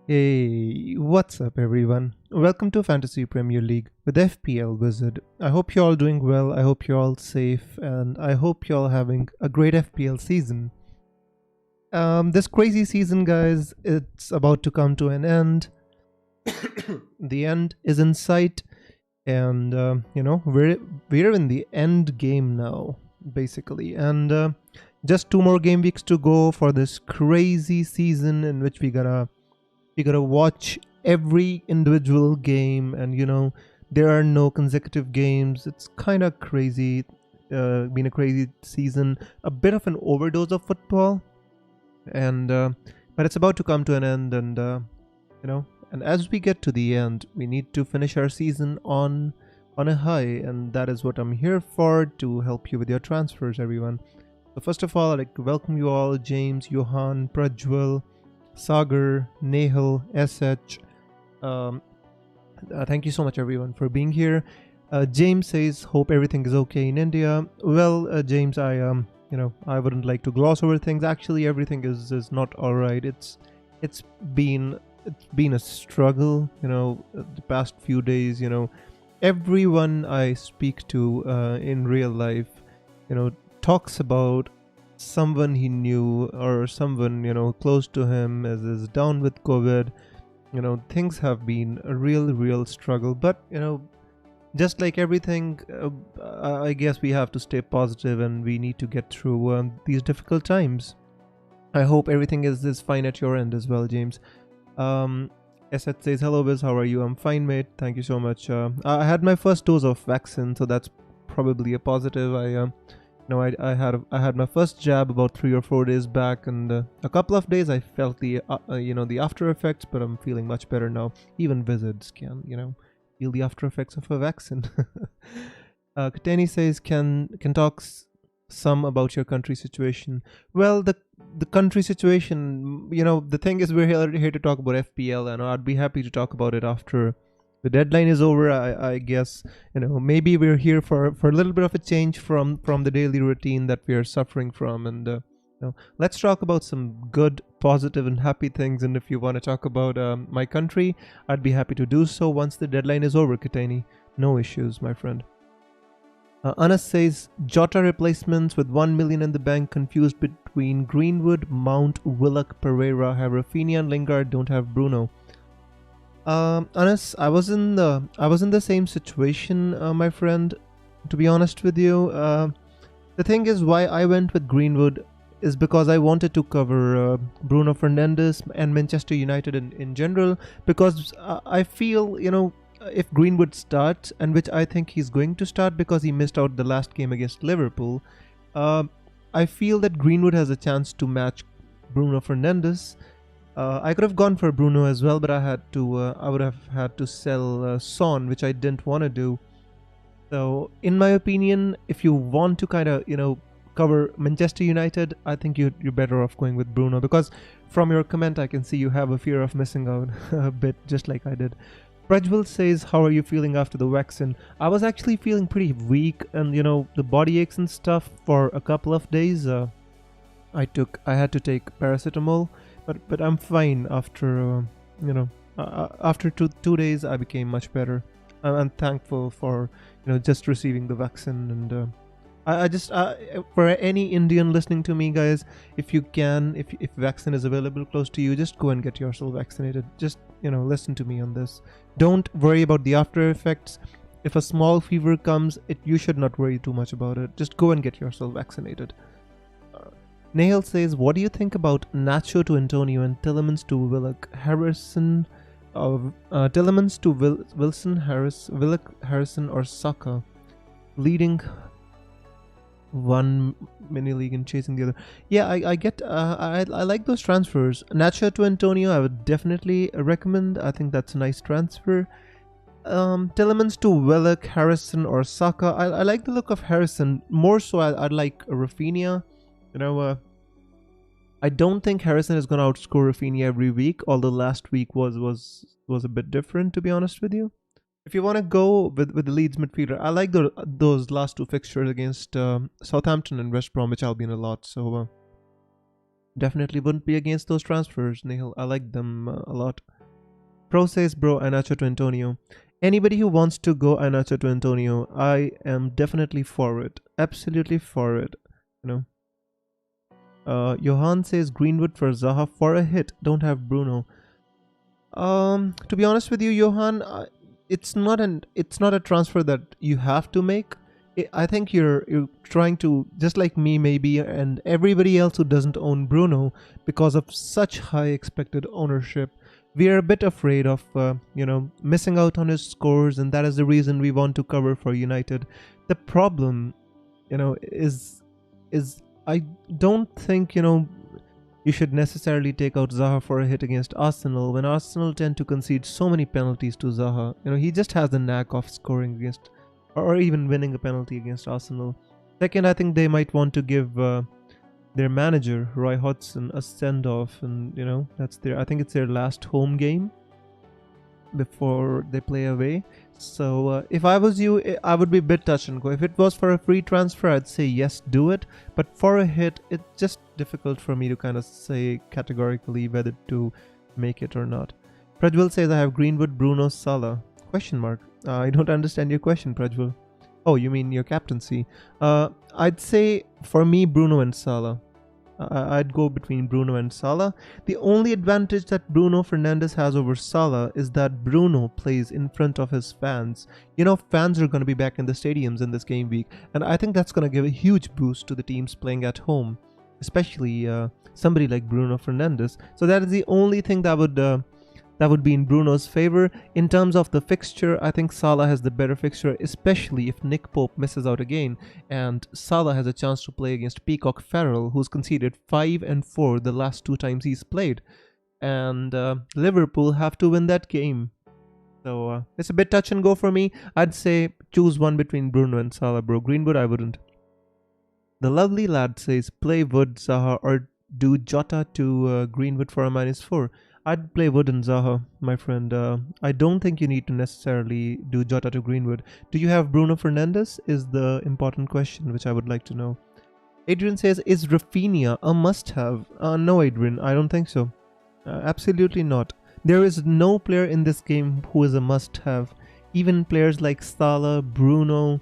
Hey, what's up everyone? Welcome to Fantasy Premier League with FPL Wizard. I hope you're all doing well, I hope you're all safe, and I hope you're all having a great FPL season. This crazy season, guys, it's about to come to an end. The end is in sight, and we're in the end game now, basically. And just 2 more game weeks to go for this crazy season in which we gotta watch every individual game, and there are no consecutive games. It's kind of crazy. Been a crazy season, a bit of an overdose of football, and but it's about to come to an end, and and as we get to the end, we need to finish our season on a high, and that is what I'm here for, to help you with your transfers, everyone. So first of all, I'd like to welcome you all: James, Johan, Prajwal, Sagar, Nehal, SH. Thank you so much, everyone, for being here. James says, "Hope everything is okay in India." Well, James, I wouldn't like to gloss over things. Actually, everything is not all right. It's been a struggle. The past few days. Everyone I speak to in real life, talks about someone he knew or someone close to him is down with COVID. Things have been a real struggle, but just like everything, I guess we have to stay positive, and we need to get through these difficult times. I hope everything is fine at your end as well, James. Asad says, "Hello Biz, how are you?" "I'm fine, mate, thank you so much. I had my first dose of vaccine, so that's probably a positive. I had my first jab about 3 or 4 days back, and a couple of days I felt the after effects, but I'm feeling much better now. Even wizards can feel the after effects of a vaccine." Kateni says, "Can talk some about your country situation." Well, the country situation, the thing is, we're here to talk about FPL, and I'd be happy to talk about it after the deadline is over. I guess maybe we're here for a little bit of a change from the daily routine that we are suffering from, and let's talk about some good, positive, and happy things. And if you want to talk about my country, I'd be happy to do so once the deadline is over, Katani. No issues, my friend. Anas says, "Jota replacements with 1 million in the bank, confused between Greenwood, Mount, Willock, Pereira, have Rafinha and Lingard, don't have Bruno." Anas, I was in the same situation, my friend, to be honest with you. The thing is, why I went with Greenwood is because I wanted to cover Bruno Fernandes and Manchester United in general, because I feel, if Greenwood starts, and which I think he's going to start because he missed out the last game against Liverpool, I feel that Greenwood has a chance to match Bruno Fernandes. I could have gone for Bruno as well, but I would have had to sell Son, which I didn't want to do. So, in my opinion, if you want to kind of, cover Manchester United, I think you're better off going with Bruno, because from your comment, I can see you have a fear of missing out a bit, just like I did. Prajwal says, "How are you feeling after the vaccine?" I was actually feeling pretty weak, and the body aches and stuff for a couple of days. I had to take paracetamol, but I'm fine after after 2 days. I became much better. I'm thankful for just receiving the vaccine, and I just for any Indian listening to me, guys, if you can, if vaccine is available close to you, just go and get yourself vaccinated. Just listen to me on this. Don't worry about the after effects. If a small fever comes, you should not worry too much about it. Just go and get yourself vaccinated. Nahal says, "What do you think about Nacho to Antonio and Tillemans to Willock, Harrison, Tillemans to Wilson, Willock, Harrison, or Saka leading?" one mini league and chasing the other. Yeah, I get. I like those transfers. Nacho to Antonio, I would definitely recommend. I think that's a nice transfer. Telemans to Willock, Harrison, or Saka. I like the look of Harrison more so. I'd like Rafinha. You know, I don't think Harrison is gonna outscore Rafinha every week. Although last week was a bit different, to be honest with you. If you want to go with the Leeds midfielder, I like those last two fixtures against Southampton and West Bromwich Albion a lot. So definitely wouldn't be against those transfers, Nihil. I like them a lot. Pro says, bro, Iheanacho to Antonio. Anybody who wants to go Iheanacho to Antonio, I am definitely for it. Absolutely for it. You know. Johan says Greenwood for Zaha for a hit. Don't have Bruno. To be honest with you, Johan, it's not a transfer that you have to make. I think you're trying to, just like me maybe and everybody else who doesn't own Bruno, because of such high expected ownership, we are a bit afraid of missing out on his scores, and that is the reason we want to cover for United. The problem, is I don't think you should necessarily take out Zaha for a hit against Arsenal when Arsenal tend to concede so many penalties to Zaha. He just has the knack of scoring against or even winning a penalty against Arsenal. Second, I think they might want to give their manager, Roy Hodgson, a send-off, and I think it's their last home game before they play away. So if I was you, I would be a bit touch and go. If it was for a free transfer, I'd say yes, do it. But for a hit, it's just difficult for me to kind of say categorically whether to make it or not. Prajwal says, I have Greenwood, Bruno, Salah. Question mark. I don't understand your question, Prajwal. Oh, you mean your captaincy. I'd say for me, Bruno and Salah. I'd go between Bruno and Salah. The only advantage that Bruno Fernandes has over Salah is that Bruno plays in front of his fans. Fans are going to be back in the stadiums in this game week, and I think that's going to give a huge boost to the teams playing at home, especially somebody like Bruno Fernandes. So that is the only thing that would be in Bruno's favor. In terms of the fixture, I think Salah has the better fixture, especially if Nick Pope misses out again, and Salah has a chance to play against Peacock Farrell, who's conceded 5 and 4 the last 2 times he's played, and Liverpool have to win that game. So it's a bit touch and go for me. I'd say choose one between Bruno and Salah, bro. Greenwood, I wouldn't. The lovely lad says play Wood, Zaha, or do Jota to Greenwood for a -4. I'd play Wood and Zaha, my friend. I don't think you need to necessarily do Jota to Greenwood. Do you have Bruno Fernandes? Is the important question, which I would like to know. Adrian says, is Rafinha a must-have? No, Adrian, I don't think so. Absolutely not. There is no player in this game who is a must-have. Even players like Salah, Bruno,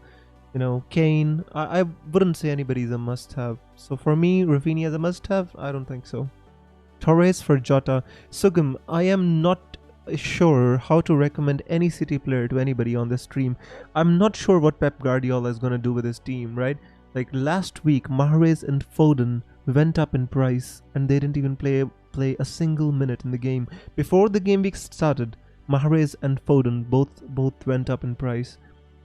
Kane. I wouldn't say anybody's a must-have. So for me, Rafinha is a must-have? I don't think so. Torres for Jota. Sugam, I am not sure how to recommend any City player to anybody on this stream. I'm not sure what Pep Guardiola is going to do with his team, right? Like last week, Mahrez and Foden went up in price and they didn't even play a single minute in the game. Before the game week started, Mahrez and Foden both went up in price.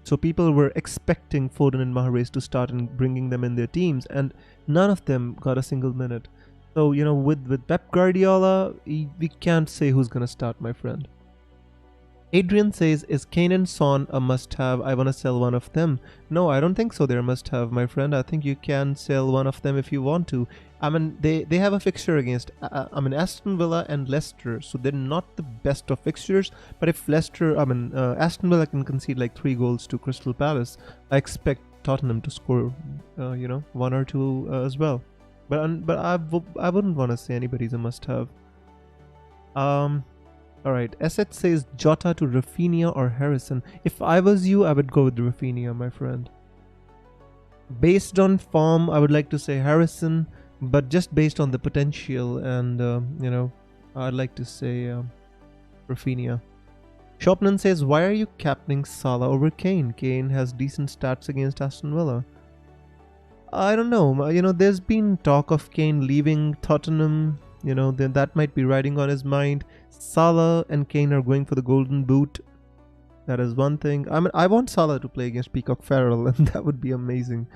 So people were expecting Foden and Mahrez to start and bringing them in their teams, and none of them got a single minute. So, with Pep Guardiola, we can't say who's going to start, my friend. Adrian says, is Kane and Son a must-have? I want to sell one of them. No, I don't think so. They're a must-have, my friend. I think you can sell one of them if you want to. I mean, they have a fixture against, Aston Villa and Leicester. So they're not the best of fixtures. But if Aston Villa can concede like 3 goals to Crystal Palace, I expect Tottenham to score, 1 or 2 as well. But I wouldn't want to say anybody's a must-have. Alright, Asset says Jota to Rafinha or Harrison. If I was you, I would go with Rafinha, my friend. Based on form, I would like to say Harrison, but just based on the potential and, I'd like to say Rafinha. Shopnan says, why are you captaining Salah over Kane? Kane has decent stats against Aston Villa. I don't know. There's been talk of Kane leaving Tottenham. Then that might be riding on his mind. Salah and Kane are going for the golden boot. That is one thing. I want Salah to play against Peacock Farrell, and that would be amazing.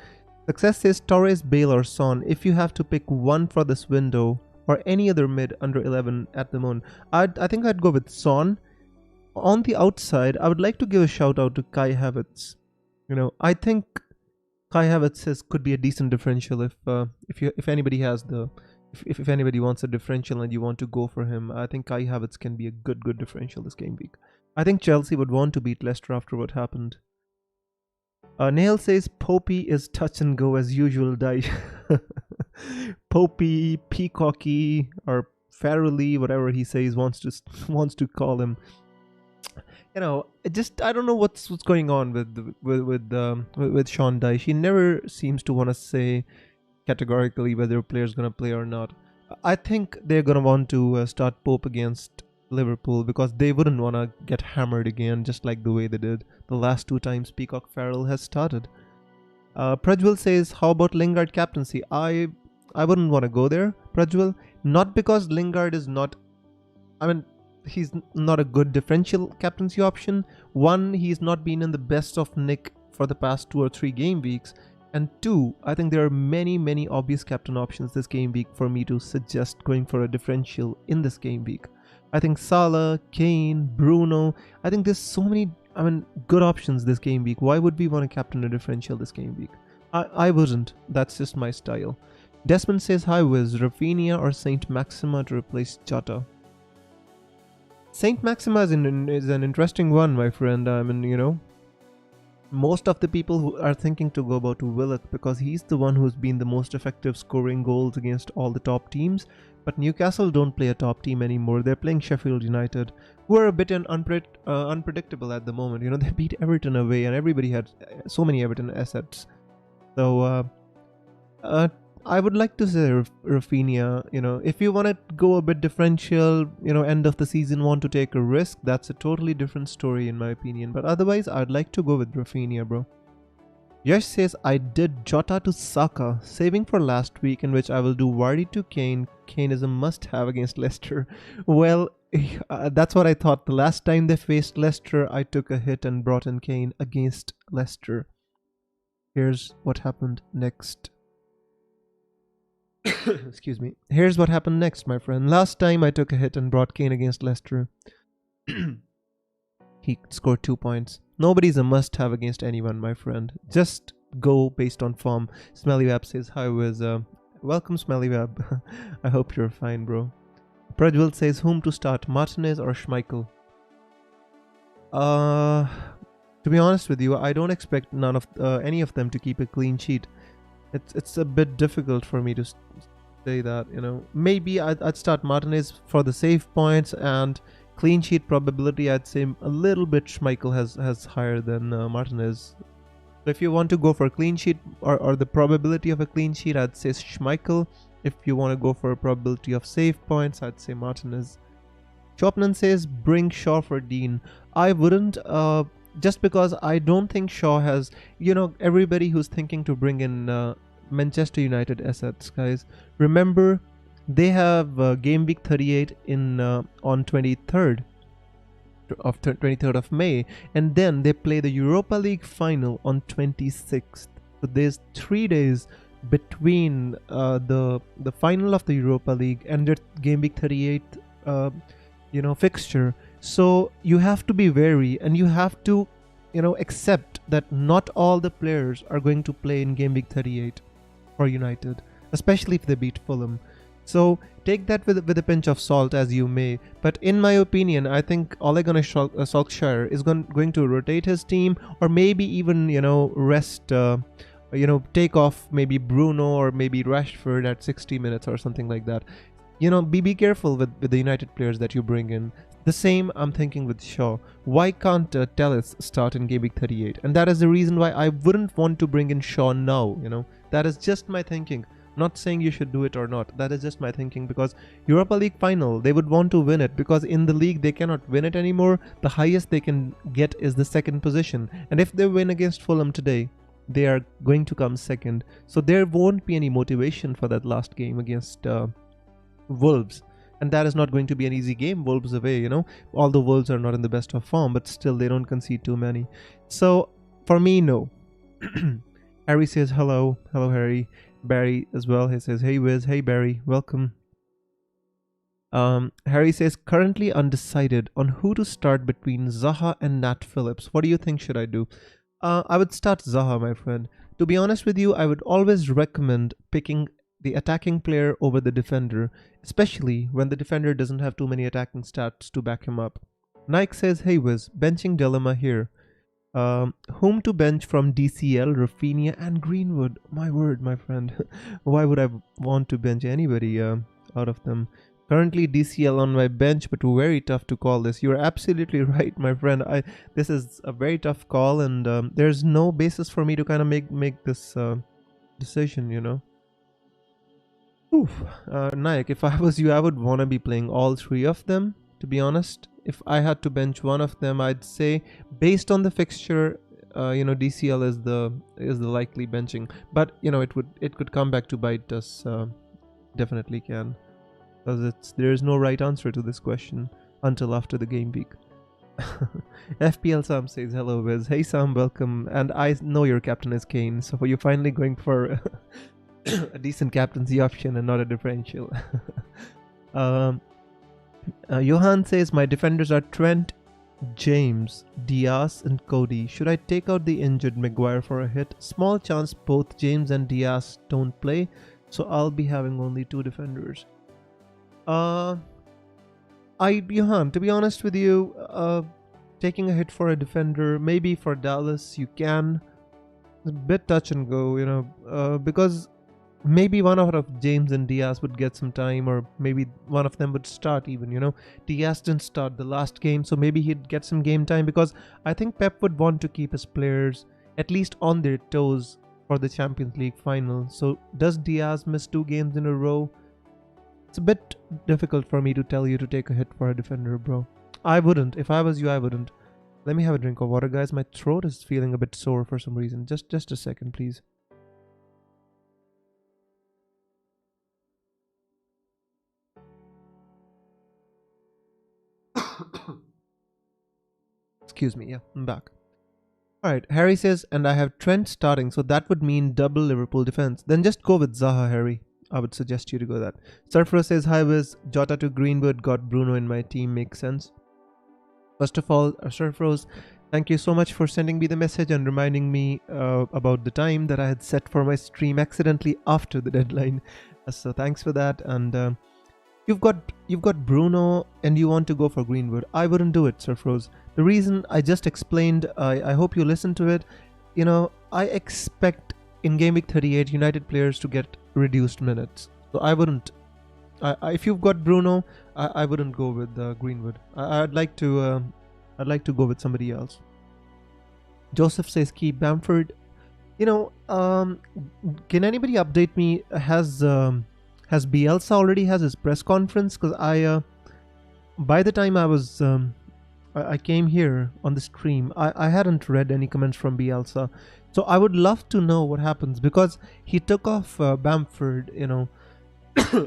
Success says Torres, Bale or Son. If you have to pick one for this window or any other mid under 11 at the moment, I think I'd go with Son. On the outside, I would like to give a shout out to Kai Havertz. I think Kai Havertz could be a decent differential if anybody has the if anybody wants a differential and you want to go for him. I think Kai Havertz can be a good differential this game week. I think Chelsea would want to beat Leicester after what happened. Nail says Popey is touch and go as usual. Die. Popey, Peacocky, or Farrelly, whatever he says wants to call him. I don't know what's going on with Sean Dyche. He never seems to want to say categorically whether a player's gonna play or not. I think they're gonna want to start Pope against Liverpool because they wouldn't want to get hammered again, just like the way they did the last 2 times Peacock Farrell has started. Prajwal says, how about Lingard captaincy? I wouldn't want to go there, Prajwal. Not because Lingard is not... he's not a good differential captaincy option. One, he's not been in the best of nick for the past 2 or 3 game weeks. And 2, I think there are many obvious captain options this game week for me to suggest going for a differential in this game week. I think Salah, Kane, Bruno, I think there's so many good options this game week. Why would we want to captain a differential this game week? I wouldn't. That's just my style. Desmond says, hi Wiz, Rafinha or Saint Maxima to replace Jota? Saint Maxima is an interesting one, my friend. Most of the people who are thinking to go about to Willock because he's the one who's been the most effective scoring goals against all the top teams. But Newcastle don't play a top team anymore. They're playing Sheffield United, who are a bit unpredictable at the moment. They beat Everton away and everybody had so many Everton assets. So I would like to say Rafinha, if you want to go a bit differential, end of the season, want to take a risk, that's a totally different story in my opinion. But otherwise, I'd like to go with Rafinha, bro. Yash says, I did Jota to Saka, saving for last week, in which I will do Vardy to Kane. Kane is a must-have against Leicester. Well, that's what I thought. The last time they faced Leicester, I took a hit and brought in Kane against Leicester. Here's what happened next. Excuse me. Here's what happened next, my friend. Last time I took a hit and brought Kane against Leicester. He scored 2 points. Nobody's a must-have against anyone, my friend. Just go based on form. Smellywab says, hi Wiz. Welcome, Smellywab. I hope you're fine, bro. Prajwal says, whom to start, Martinez or Schmeichel? To be honest with you, I don't expect any of them to keep a clean sheet. It's a bit difficult for me to say that, Maybe I'd start Martinez for the save points, and clean sheet probability, I'd say a little bit Schmeichel has higher than Martinez. So if you want to go for a clean sheet or the probability of a clean sheet, I'd say Schmeichel. If you want to go for a probability of save points, I'd say Martinez. Chopman says, bring Shaw for Dean. I wouldn't, just because I don't think Shaw has, everybody who's thinking to bring in Manchester United assets, guys. Remember, they have game week 38 on 23rd of May, and then they play the Europa League final on 26th. So there's 3 days between the final of the Europa League and their game week 38 fixture. So you have to be wary, and you have to accept that not all the players are going to play in game week 38 for United, especially if they beat Fulham. So take that with a pinch of salt as you may. But in my opinion, I think Ole Gunnar Solskjaer is going to rotate his team, or maybe even rest, take off maybe Bruno or maybe Rashford at 60 minutes or something like that. Be careful with the United players that you bring in. The same I'm thinking with Shaw. Why can't Telles start in game week 38? And that is the reason why I wouldn't want to bring in Shaw now. That is just my thinking. Not saying you should do it or not. That is just my thinking, because Europa League final, they would want to win it, because in the league they cannot win it anymore. The highest they can get is the 2nd position. And if they win against Fulham today, they are going to come 2nd. So there won't be any motivation for that last game against Wolves. And that is not going to be an easy game. Wolves away, Although Wolves are not in the best of form, but still they don't concede too many. So for me, no. Harry says hello. Hello, Harry. Barry as well. He says, hey, Wiz. Hey, Barry. Welcome. Harry says, currently undecided on who to start between Zaha and Nat Phillips. What do you think should I do? I would start Zaha, my friend. To be honest with you, I would always recommend picking the attacking player over the defender, especially when the defender doesn't have too many attacking stats to back him up. Nike says, hey Wiz, benching dilemma here. Whom to bench from DCL, Rafinha and Greenwood? My word, my friend. Why would I want to bench anybody out of them? Currently DCL on my bench, but very tough to call this. You're absolutely right, my friend. This is a very tough call, and there's no basis for me to kind of make this decision, you know. Oof. Nayak, if I was you, I would want to be playing all three of them, to be honest. If I had to bench one of them, I'd say based on the fixture, DCL is the likely benching. But you know, it could come back to bite us. Definitely can, because there is no right answer to this question until after the game week. FPL Sam says hello, Wiz. Hey Sam, welcome. And I know your captain is Kane, so you're finally going for a decent captaincy option and not a differential. Johan says my defenders are Trent, James, Diaz and Cody. Should I take out the injured Maguire for a hit? Small chance both James and Diaz don't play, so I'll be having only two defenders. Johan, to be honest with you, taking a hit for a defender, maybe for Dallas you can. It's a bit touch and go, you know, because maybe one out of James and Diaz would get some time, or maybe one of them would start even, you know. Diaz didn't start the last game, so maybe he'd get some game time, because I think Pep would want to keep his players at least on their toes for the Champions League final. So does Diaz miss 2 games in a row? It's a bit difficult for me to tell you to take a hit for a defender, bro. I wouldn't. If I was you, I wouldn't. Let me have a drink of water, guys. My throat is feeling a bit sore for some reason. Just a second, please. Excuse me, yeah, I'm back. Alright, Harry says, and I have Trent starting, so that would mean double Liverpool defense. Then just go with Zaha, Harry. I would suggest you to go that. Surfro says, hi Wiz, Jota to Greenwood, got Bruno in my team, makes sense. First of all, Surfros, thank you so much for sending me the message and reminding me about the time that I had set for my stream accidentally after the deadline. So thanks for that. And you've got Bruno and you want to go for Greenwood. I wouldn't do it, Surfros. The reason I just explained, I hope you listened to it. You know, I expect in Game Week 38 United players to get reduced minutes. So I wouldn't. If you've got Bruno, I wouldn't go with Greenwood. I'd like to go with somebody else. Joseph says keep Bamford. You know, can anybody update me? Has Bielsa already has his press conference? Because by the time I came here on the stream, I hadn't read any comments from Bielsa. So I would love to know what happens, because he took off Bamford, you know,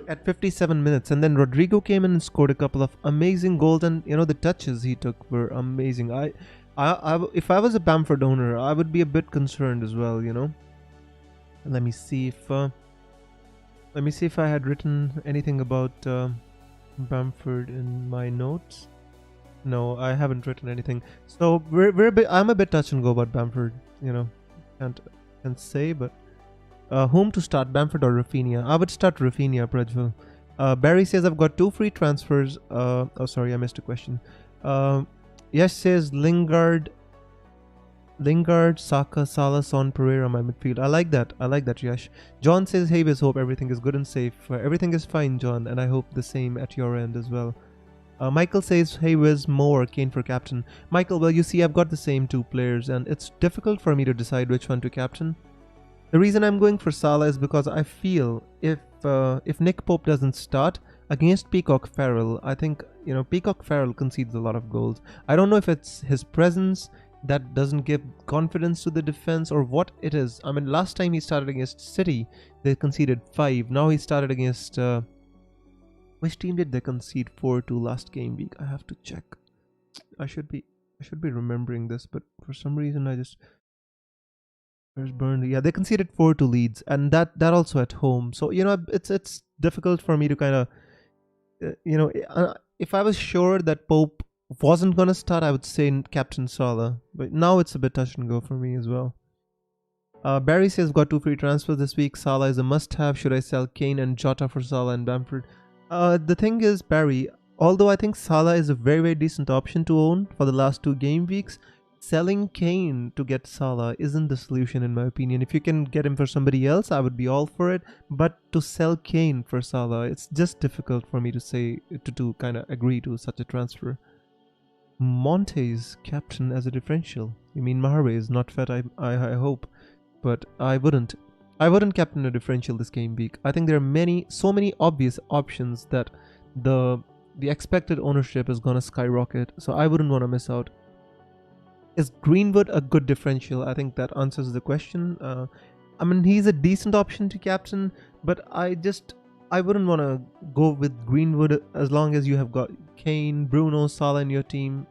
at 57 minutes, and then Rodrigo came in and scored a couple of amazing goals, and you know the touches he took were amazing. If I was a Bamford owner, I would be a bit concerned as well, you know. Let me see if I had written anything about Bamford in my notes. No, I haven't written anything. So I'm a bit touch and go about Bamford, you know. Can't say, but whom to start, Bamford or Rafinha? I would start Rafinha, Prajval. Barry says I've got 2 free transfers. Oh, sorry, I missed a question. Yash says Lingard, Saka, Salah, Son, Pereira, my midfield. I like that, Yash. John says, hey Wiz, hope everything is good and safe. Everything is fine, John, and I hope the same at your end as well. Michael says, hey Wiz, Mo or Kane for captain. Michael, well, you see, I've got the same 2 players, and it's difficult for me to decide which one to captain. The reason I'm going for Salah is because I feel if Nick Pope doesn't start against Peacock Farrell, I think, you know, Peacock Farrell concedes a lot of goals. I don't know if it's his presence that doesn't give confidence to the defense or what it is. I mean, last time he started against City, they conceded 5. Now he started against which team did they concede 4 to last game week? I have to check. I should be remembering this, but for some reason I just Where's Burnley? Yeah, they conceded 4 to Leeds, and that also at home. So it's difficult for me to kind of if I was sure that Pope wasn't gonna start, I would say Captain Salah. But now it's a bit touch and go for me as well. Barry says got 2 free transfers this week. Salah is a must-have. Should I sell Kane and Jota for Salah and Bamford? The thing is, Barry, although I think Salah is a very, very decent option to own for the last 2 game weeks, selling Kane to get Salah isn't the solution in my opinion. If you can get him for somebody else, I would be all for it. But to sell Kane for Salah, it's just difficult for me to say to kind of agree to such a transfer. Monte's captain as a differential. You mean Mahrez is not fit? I hope, but I wouldn't captain a differential this game week. I think there are so many obvious options that the expected ownership is gonna skyrocket. So I wouldn't want to miss out. Is Greenwood a good differential? I think that answers the question. I mean, he's a decent option to captain, but I wouldn't want to go with Greenwood as long as you have got Kane, Bruno, Salah in your team.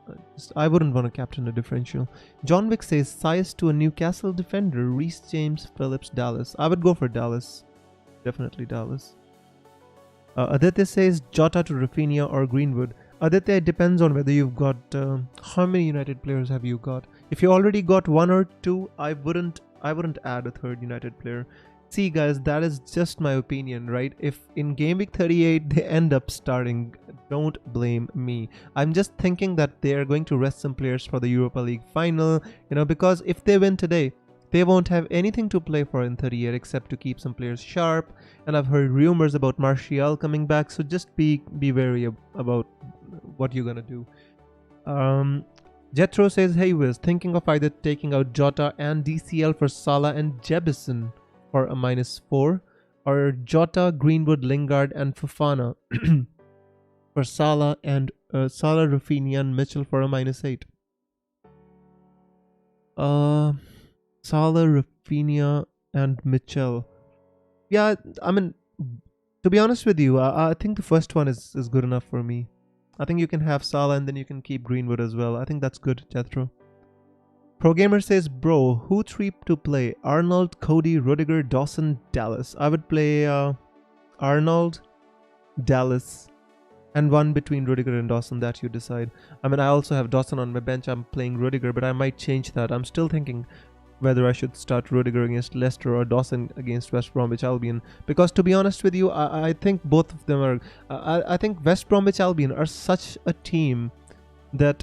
I wouldn't want to captain a differential. John Wick says size to a Newcastle defender, Reece James, Phillips, Dallas. I would go for Dallas. Definitely Dallas. Aditya says Jota to Rafinha or Greenwood. Aditya, it depends on whether you've got how many United players have you got. If you already got 1 or 2, I wouldn't add a third United player. See guys, that is just my opinion, right? If in game week 38 they end up starting, don't blame me. I'm just thinking that they are going to rest some players for the Europa League final, because if they win today, they won't have anything to play for in 38 except to keep some players sharp. And I've heard rumors about Martial coming back, so just be wary about what you're gonna do. Jethro says, hey Wiz, thinking of either taking out Jota and DCL for Salah and Jebison for a -4, or Jota, Greenwood, Lingard and Fofana for Salah and Salah, Rafinha and Mitchell for a -8. Salah, Rafinha and Mitchell. Yeah, I mean, to be honest with you, I think the first one is good enough for me. I think you can have Salah and then you can keep Greenwood as well. I think that's good, Jethro. ProGamer says, bro, who 3 to play? Arnold, Cody, Rudiger, Dawson, Dallas. I would play Arnold, Dallas, and one between Rudiger and Dawson, that you decide. I mean, I also have Dawson on my bench. I'm playing Rudiger, but I might change that. I'm still thinking whether I should start Rudiger against Leicester or Dawson against West Bromwich Albion. Because to be honest with you, I think both of them are... I think West Bromwich Albion are such a team that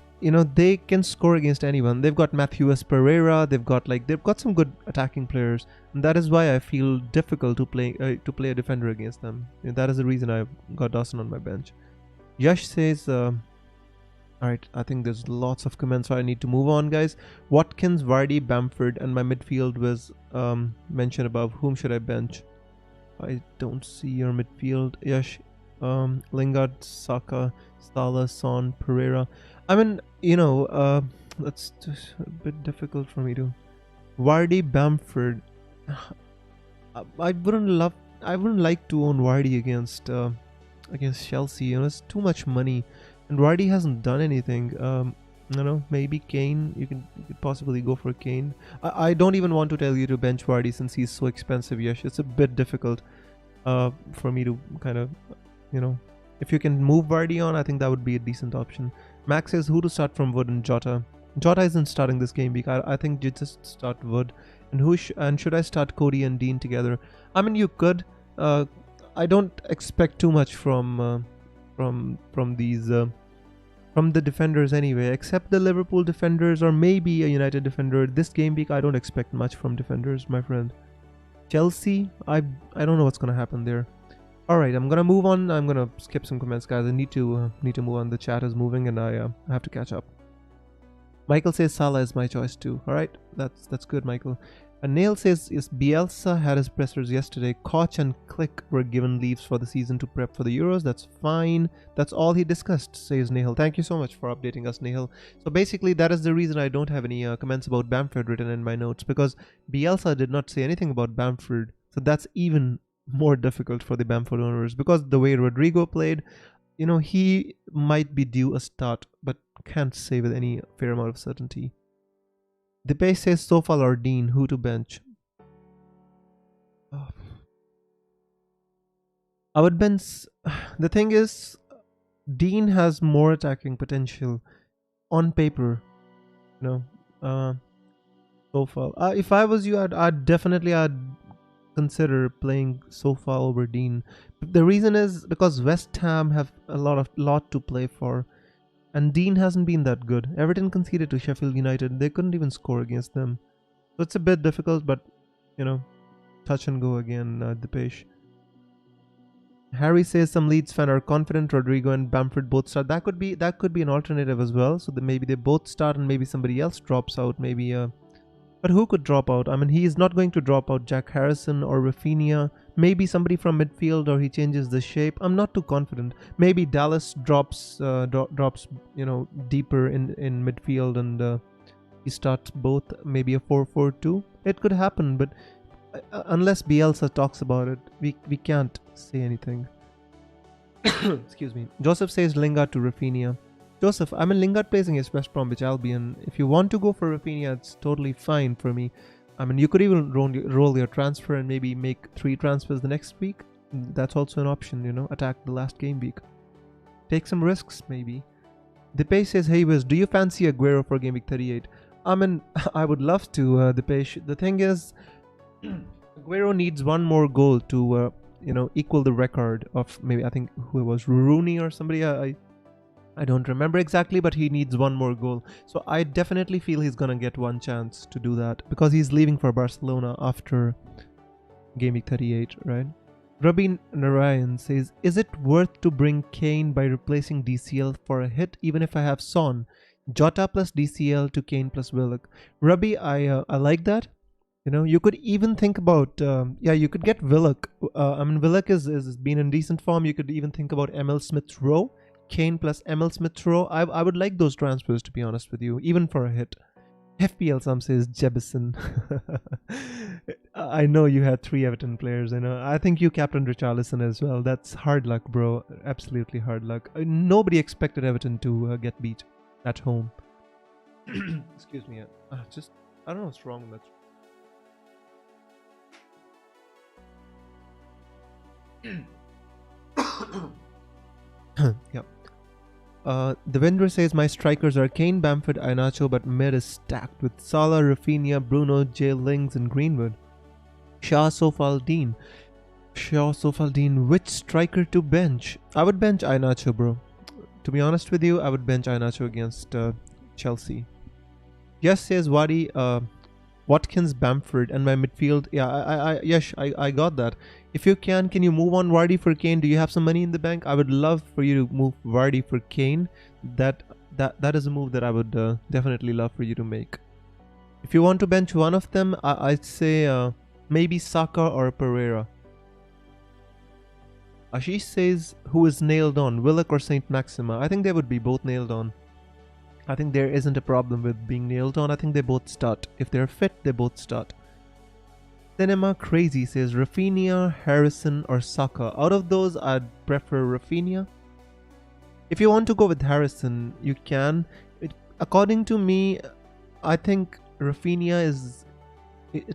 they can score against anyone. They've got Matheus Pereira, they've got some good attacking players, and that is why I feel difficult to play a defender against them. That is the reason I've got Dawson on my bench. Yash says, alright, I think there's lots of comments, so I need to move on, guys. Watkins, Vardy, Bamford, and my midfield was mentioned above. Whom should I bench? I don't see your midfield. Yash, Lingard, Saka, Salah, Son, Pereira. I mean, that's just a bit difficult for me to... Vardy, Bamford. I wouldn't like to own Vardy against Chelsea. It's too much money, and Vardy hasn't done anything. Maybe Kane. You could possibly go for Kane. I don't even want to tell you to bench Vardy since he's so expensive. Yes, it's a bit difficult for me to kind of, if you can move Vardy on, I think that would be a decent option. Max says who to start from Wood and Jota. Jota isn't starting this game week. I think you just start Wood. And should I start Cody and Dean together? I mean, you could. I don't expect too much from these from the defenders anyway, except the Liverpool defenders or maybe a United defender. This game week, I don't expect much from defenders, my friend. Chelsea, I don't know what's gonna happen there. Alright, I'm gonna move on. I'm gonna skip some comments, guys. I need to move on. The chat is moving and I have to catch up. Michael says Salah is my choice too. Alright, that's good, Michael. And Nail says, yes, Bielsa had his pressers yesterday. Koch and Click were given leaves for the season to prep for the Euros. That's fine. That's all he discussed, says Nahil. Thank you so much for updating us, Nahil. So basically, that is the reason I don't have any comments about Bamford written in my notes, because Bielsa did not say anything about Bamford. So that's even more difficult for the Bamford owners, because the way Rodrigo played, he might be due a start, but can't say with any fair amount of certainty. Depe says Sofal or Dean, who to bench? I would bench. The thing is, Dean has more attacking potential on paper. You know, uh, so far. If I was you, I'd definitely I'd consider playing Sofa over Dean. The reason is because West Ham have a lot to play for, and Dean hasn't been that good. Everton conceded to Sheffield United; they couldn't even score against them, so it's a bit difficult. But you know, touch and go again, the page. Harry says some Leeds fan are confident Rodrigo and Bamford both start. That could be an alternative as well. So maybe they both start and maybe somebody else drops out. Maybe but who could drop out? I mean, he is not going to drop out Jack Harrison or Rafinha. Maybe somebody from midfield, or he changes the shape. I'm not too confident. Maybe Dallas drops deeper in midfield, and he starts both. Maybe a 4-4-2. It could happen, but unless Bielsa talks about it, we can't say anything. Excuse me. Joseph says Lingard to Rafinha. Joseph, I mean, Lingard plays against West Bromwich Albion. If you want to go for Rafinha, it's totally fine for me. I mean, you could even roll your transfer and maybe make 3 transfers the next week. That's also an option, attack the last game week. Take some risks, maybe. Depeche says, hey Wiz, do you fancy Aguero for game week 38? I mean, I would love to, Depeche. The thing is, Aguero needs one more goal to, equal the record of maybe, I think, who it was, Rooney or somebody. I don't remember exactly, but he needs one more goal. So I definitely feel he's going to get one chance to do that because he's leaving for Barcelona after game week 38, right? Rabin Narayan says, is it worth to bring Kane by replacing DCL for a hit even if I have Son? Jota plus DCL to Kane plus Willock. Rabi, I like that. You could even think about, you could get Willock. I mean, Willock is been in decent form. You could even think about Emil Smith-Rowe. Kane plus Emil Smith-Rowe. I would like those transfers, to be honest with you, even for a hit. FPL some says Jebison. I know you had 3 Everton players. I think you captained Richarlison as well. That's hard luck, bro. Absolutely hard luck. Nobody expected Everton to get beat at home. Excuse me. I don't know what's wrong with that. Yep. The vendor says my strikers are Kane, Bamford, Iheanacho, but mid is stacked with Salah, Rafinha, Bruno, Jay Lings, and Greenwood. Shah, Sofaldine. Which striker to bench? I would bench Iheanacho, bro. To be honest with you, I would bench Iheanacho against Chelsea. Yes, says Wadi. Watkins, Bamford, and my midfield. Yeah, I got that. If you can you move on Vardy for Kane? Do you have some money in the bank? I would love for you to move Vardy for Kane. That is a move that I would definitely love for you to make. If you want to bench one of them, I'd say maybe Saka or Pereira. Ashish says, who is nailed on, Willock or Saint Maxima? I think they would be both nailed on. I think there isn't a problem with being nailed on. I think they both start. If they're fit, they both start. Cinema Crazy says Rafinha, Harrison, or Saka. Out of those, I'd prefer Rafinha. If you want to go with Harrison, you can. According to me, I think Rafinha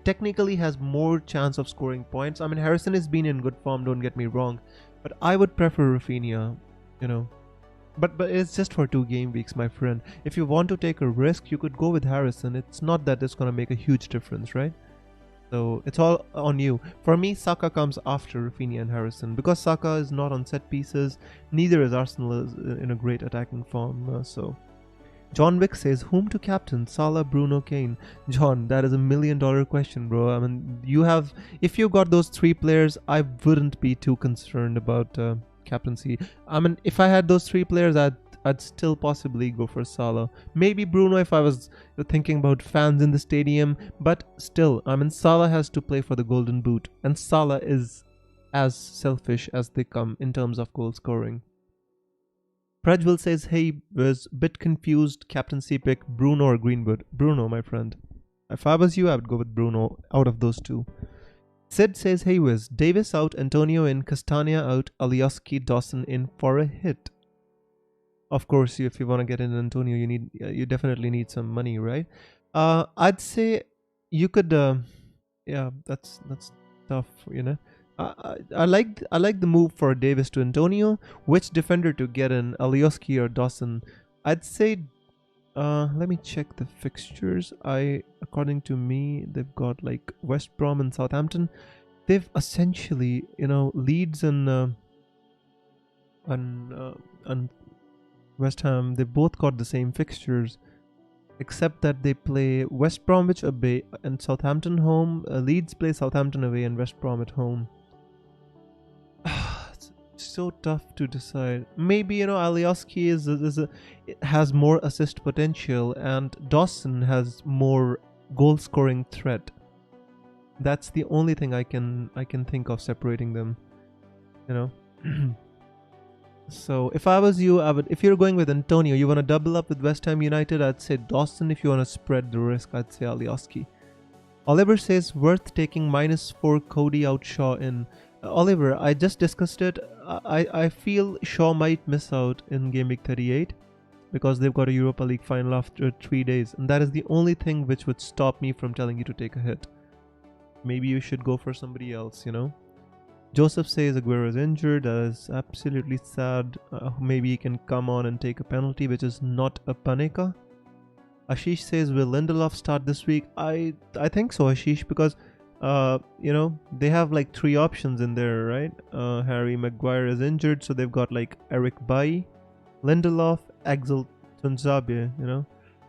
technically has more chance of scoring points. I mean, Harrison has been in good form, don't get me wrong. But I would prefer Rafinha, But it's just for 2 game weeks, my friend. If you want to take a risk, you could go with Harrison. It's not that it's going to make a huge difference, right? So it's all on you. For me, Saka comes after Rafinha and Harrison. Because Saka is not on set pieces, neither is Arsenal in a great attacking form. So John Wick says, whom to captain? Salah, Bruno, Kane? John, that is $1 million question, bro. I mean, if you got those 3 players, I wouldn't be too concerned about captaincy. I mean, if I had those 3 players, I'd still possibly go for Salah. Maybe Bruno if I was thinking about fans in the stadium. But still, I mean, Salah has to play for the Golden Boot. And Salah is as selfish as they come in terms of goal scoring. Prajwal says, hey, was a bit confused. Captaincy pick, Bruno or Greenwood? Bruno, my friend. If I was you, I would go with Bruno out of those 2. Sid says, hey Wiz, Davis out, Antonio in, Castagna out, Alioski, Dawson in for a hit. Of course, if you want to get in Antonio, you definitely need some money, right? I'd say you could, that's tough, I like the move for Davis to Antonio. Which defender to get in, Alioski or Dawson? I'd say. Let me check the fixtures. According to me, they've got like West Brom and Southampton. They've essentially, Leeds and West Ham. They both got the same fixtures, except that they play West Bromwich away and Southampton home. Leeds play Southampton away and West Brom at home. It's so tough to decide. Maybe Alioski has more assist potential, and Dawson has more goal scoring threat. That's the only thing I can think of separating them. You know. So if I was you, I would. If you're going with Antonio, you want to double up with West Ham United, I'd say Dawson. If you want to spread the risk, I'd say Alioski. Oliver says worth taking -4 Cody out Shaw in. Oliver, I just discussed it. I feel Shaw might miss out in game week 38 because they've got a Europa League final after 3 days, and that is the only thing which would stop me from telling you to take a hit. Maybe you should go for somebody else, Joseph says Aguero is injured. That is absolutely sad. Maybe he can come on and take a penalty, which is not a Panenka. Ashish says, will Lindelof start this week? I think so, Ashish, because they have like 3 options in there, right? Harry Maguire is injured, so they've got like Eric Bailly, Lindelof, Axel Tuanzebe,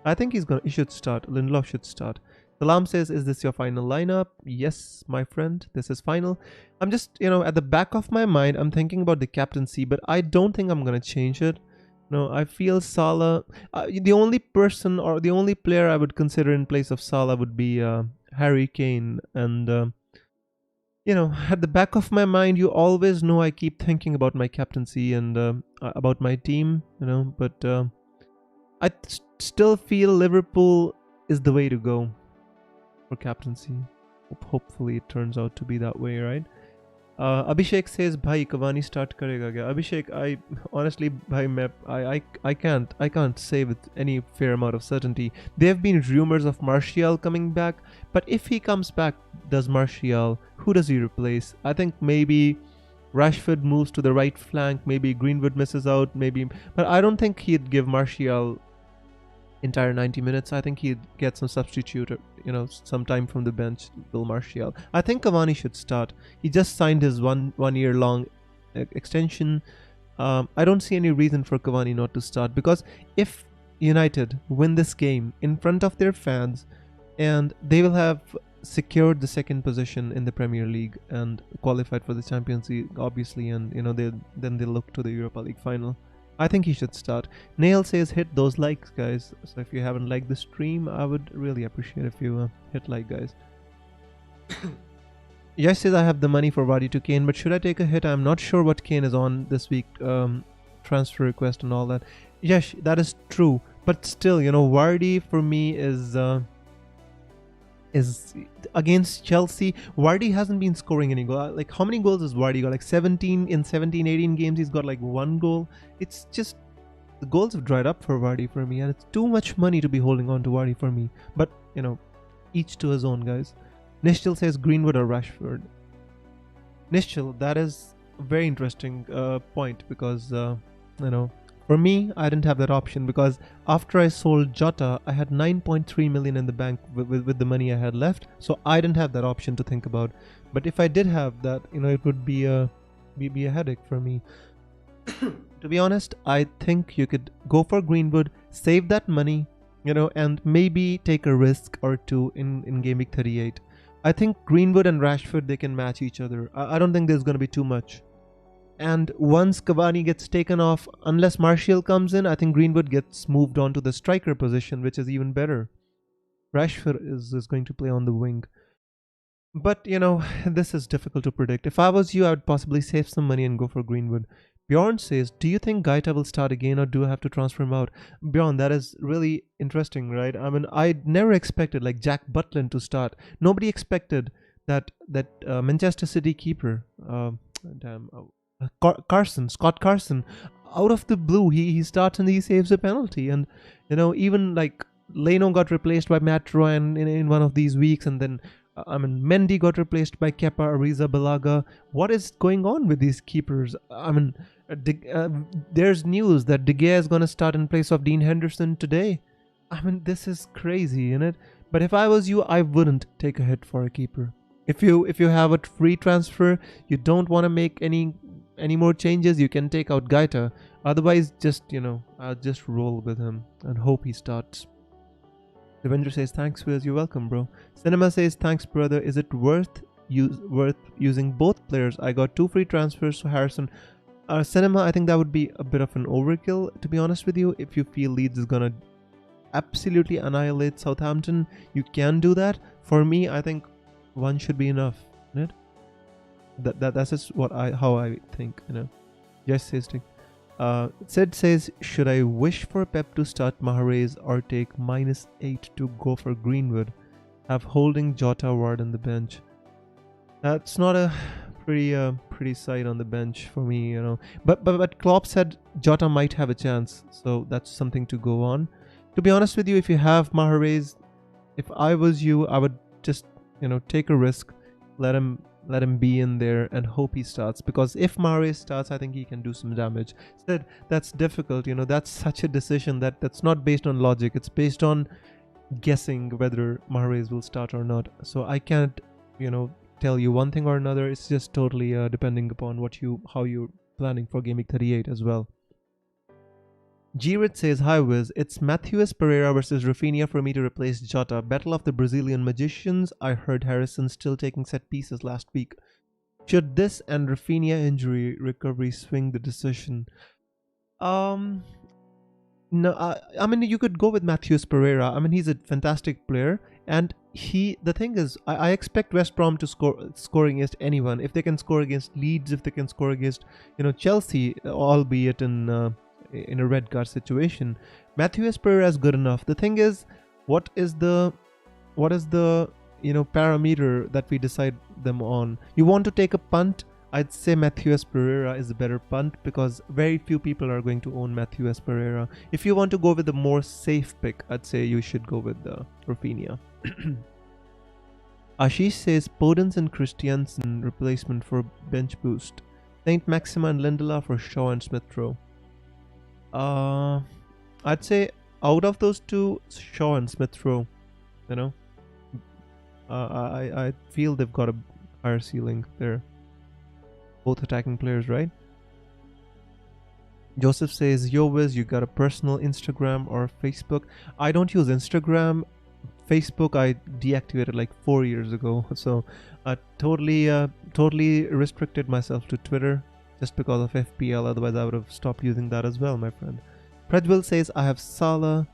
I think he should start. Lindelof should start. Salam says, is this your final lineup? Yes, my friend, this is final. I'm just, at the back of my mind, I'm thinking about the captaincy, but I don't think I'm going to change it. I feel Salah. The only person or the only player I would consider in place of Salah would be Harry Kane. And, at the back of my mind, you always know I keep thinking about my captaincy and about my team, but I still feel Liverpool is the way to go for captaincy. Hopefully it turns out to be that way, right? Abhishek says, "Bhai, Cavani start karega kya?" Abhishek, I honestly, bhai, I can't say with any fair amount of certainty. There have been rumors of Martial coming back, but if he comes back, does Martial? Who does he replace? I think maybe Rashford moves to the right flank. Maybe Greenwood misses out. But I don't think he'd give Martial entire 90 minutes. I think he'd get some substitute, some time from the bench. Will Martial? I think Cavani should start. He just signed his one year long extension. I don't see any reason for Cavani not to start, because if United win this game in front of their fans, and they will have secured the 2nd position in the Premier League and qualified for the Champions League, obviously, and they'll look to the Europa League final. I think he should start. Nail says, hit those likes, guys. So if you haven't liked the stream, I would really appreciate if you hit like, guys. Yash says, I have the money for Vardy to Kane, but should I take a hit? I'm not sure what Kane is on this week. Transfer request and all that. Yash, that is true. But still, Vardy for me is against Chelsea. Vardy hasn't been scoring any goal. Like, how many goals has Vardy got? Like 17 in 17, 18 games. He's got like 1 goal. It's just, the goals have dried up for Vardy for me, and it's too much money to be holding on to Vardy for me. But, each to his own, guys. Nishchil says Greenwood or Rashford. Nishchil, that is a very interesting point, because, for me, I didn't have that option, because after I sold Jota, I had 9.3 million in the bank with the money I had left. So I didn't have that option to think about. But if I did have that, it would be a headache for me. To be honest, I think you could go for Greenwood, save that money, and maybe take a risk or two in game week 38. I think Greenwood and Rashford, they can match each other. I don't think there's going to be too much. And once Cavani gets taken off, unless Martial comes in, I think Greenwood gets moved on to the striker position, which is even better. Rashford is going to play on the wing. But, this is difficult to predict. If I was you, I would possibly save some money and go for Greenwood. Bjorn says, do you think Gaeta will start again, or do I have to transfer him out? Bjorn, that is really interesting, right? I mean, I never expected like Jack Butland to start. Nobody expected that Manchester City keeper, Scott Carson, out of the blue, he starts and he saves a penalty. And, even like Leno got replaced by Matt Ryan in one of these weeks, and then I mean, Mendy got replaced by Kepa Arrizabalaga. What is going on with these keepers? I mean, there's news that De Gea is going to start in place of Dean Henderson today. I mean, this is crazy, isn't it? But if I was you, I wouldn't take a hit for a keeper. If you have a free transfer, you don't want to make any more changes, you can take out Gaita. Otherwise, just I'll just roll with him and hope he starts. Devendra says, thanks, Wiz. You're welcome, bro. Cinema says, thanks, brother. Is it worth using both players? I got 2 free transfers to Harrison. Cinema, I think that would be a bit of an overkill, to be honest with you. If you feel Leeds is gonna absolutely annihilate Southampton, you can do that. For me, I think 1 should be enough, isn't it? That's just how I think, Yes, tasting. Sid says, should I wish for Pep to start Mahrez or take -8 to go for Greenwood? Have Holding, Jota, Ward on the bench. That's not a pretty sight on the bench for me, But Klopp said Jota might have a chance, so that's something to go on. To be honest with you, if you have Mahrez, if I was you, I would just take a risk, let him be in there and hope he starts, because if Mahrez starts, I think he can do some damage. Said that's difficult, that's such a decision that's not based on logic, it's based on guessing whether Mahrez will start or not. So I can't tell you one thing or another. It's just totally depending upon how you're planning for Game Week 38 as well. Girit says, hi Wiz, it's Matheus Pereira versus Rafinha for me to replace Jota. Battle of the Brazilian magicians. I heard Harrison still taking set pieces last week. Should this and Rafinha injury recovery swing the decision? No, I mean, you could go with Matheus Pereira. I mean, he's a fantastic player, and the thing is, I expect West Brom to score against anyone. If they can score against Leeds, if they can score against Chelsea, albeit in a red card situation, Matheus Pereira is good enough. The thing is, what is the parameter that we decide them on? You want to take a punt? I'd say Matheus Pereira is a better punt, because very few people are going to own Matheus Pereira. If you want to go with a more safe pick, I'd say you should go with Rafinha. Ashish says Podence and Christiansen replacement for bench boost. Saint Maxima and Lindelof for Shaw and Smith Rowe. I'd say out of those two, Shaw and Smith Rowe. I feel they've got a higher ceiling there. Both attacking players, right? Joseph says, yo Wiz, you got a personal Instagram or Facebook? I don't use Instagram. Facebook I deactivated like 4 years ago. So I totally restricted myself to Twitter just because of FPL. Otherwise I would have stopped using that as well, my friend. Predwell says, I have Salah.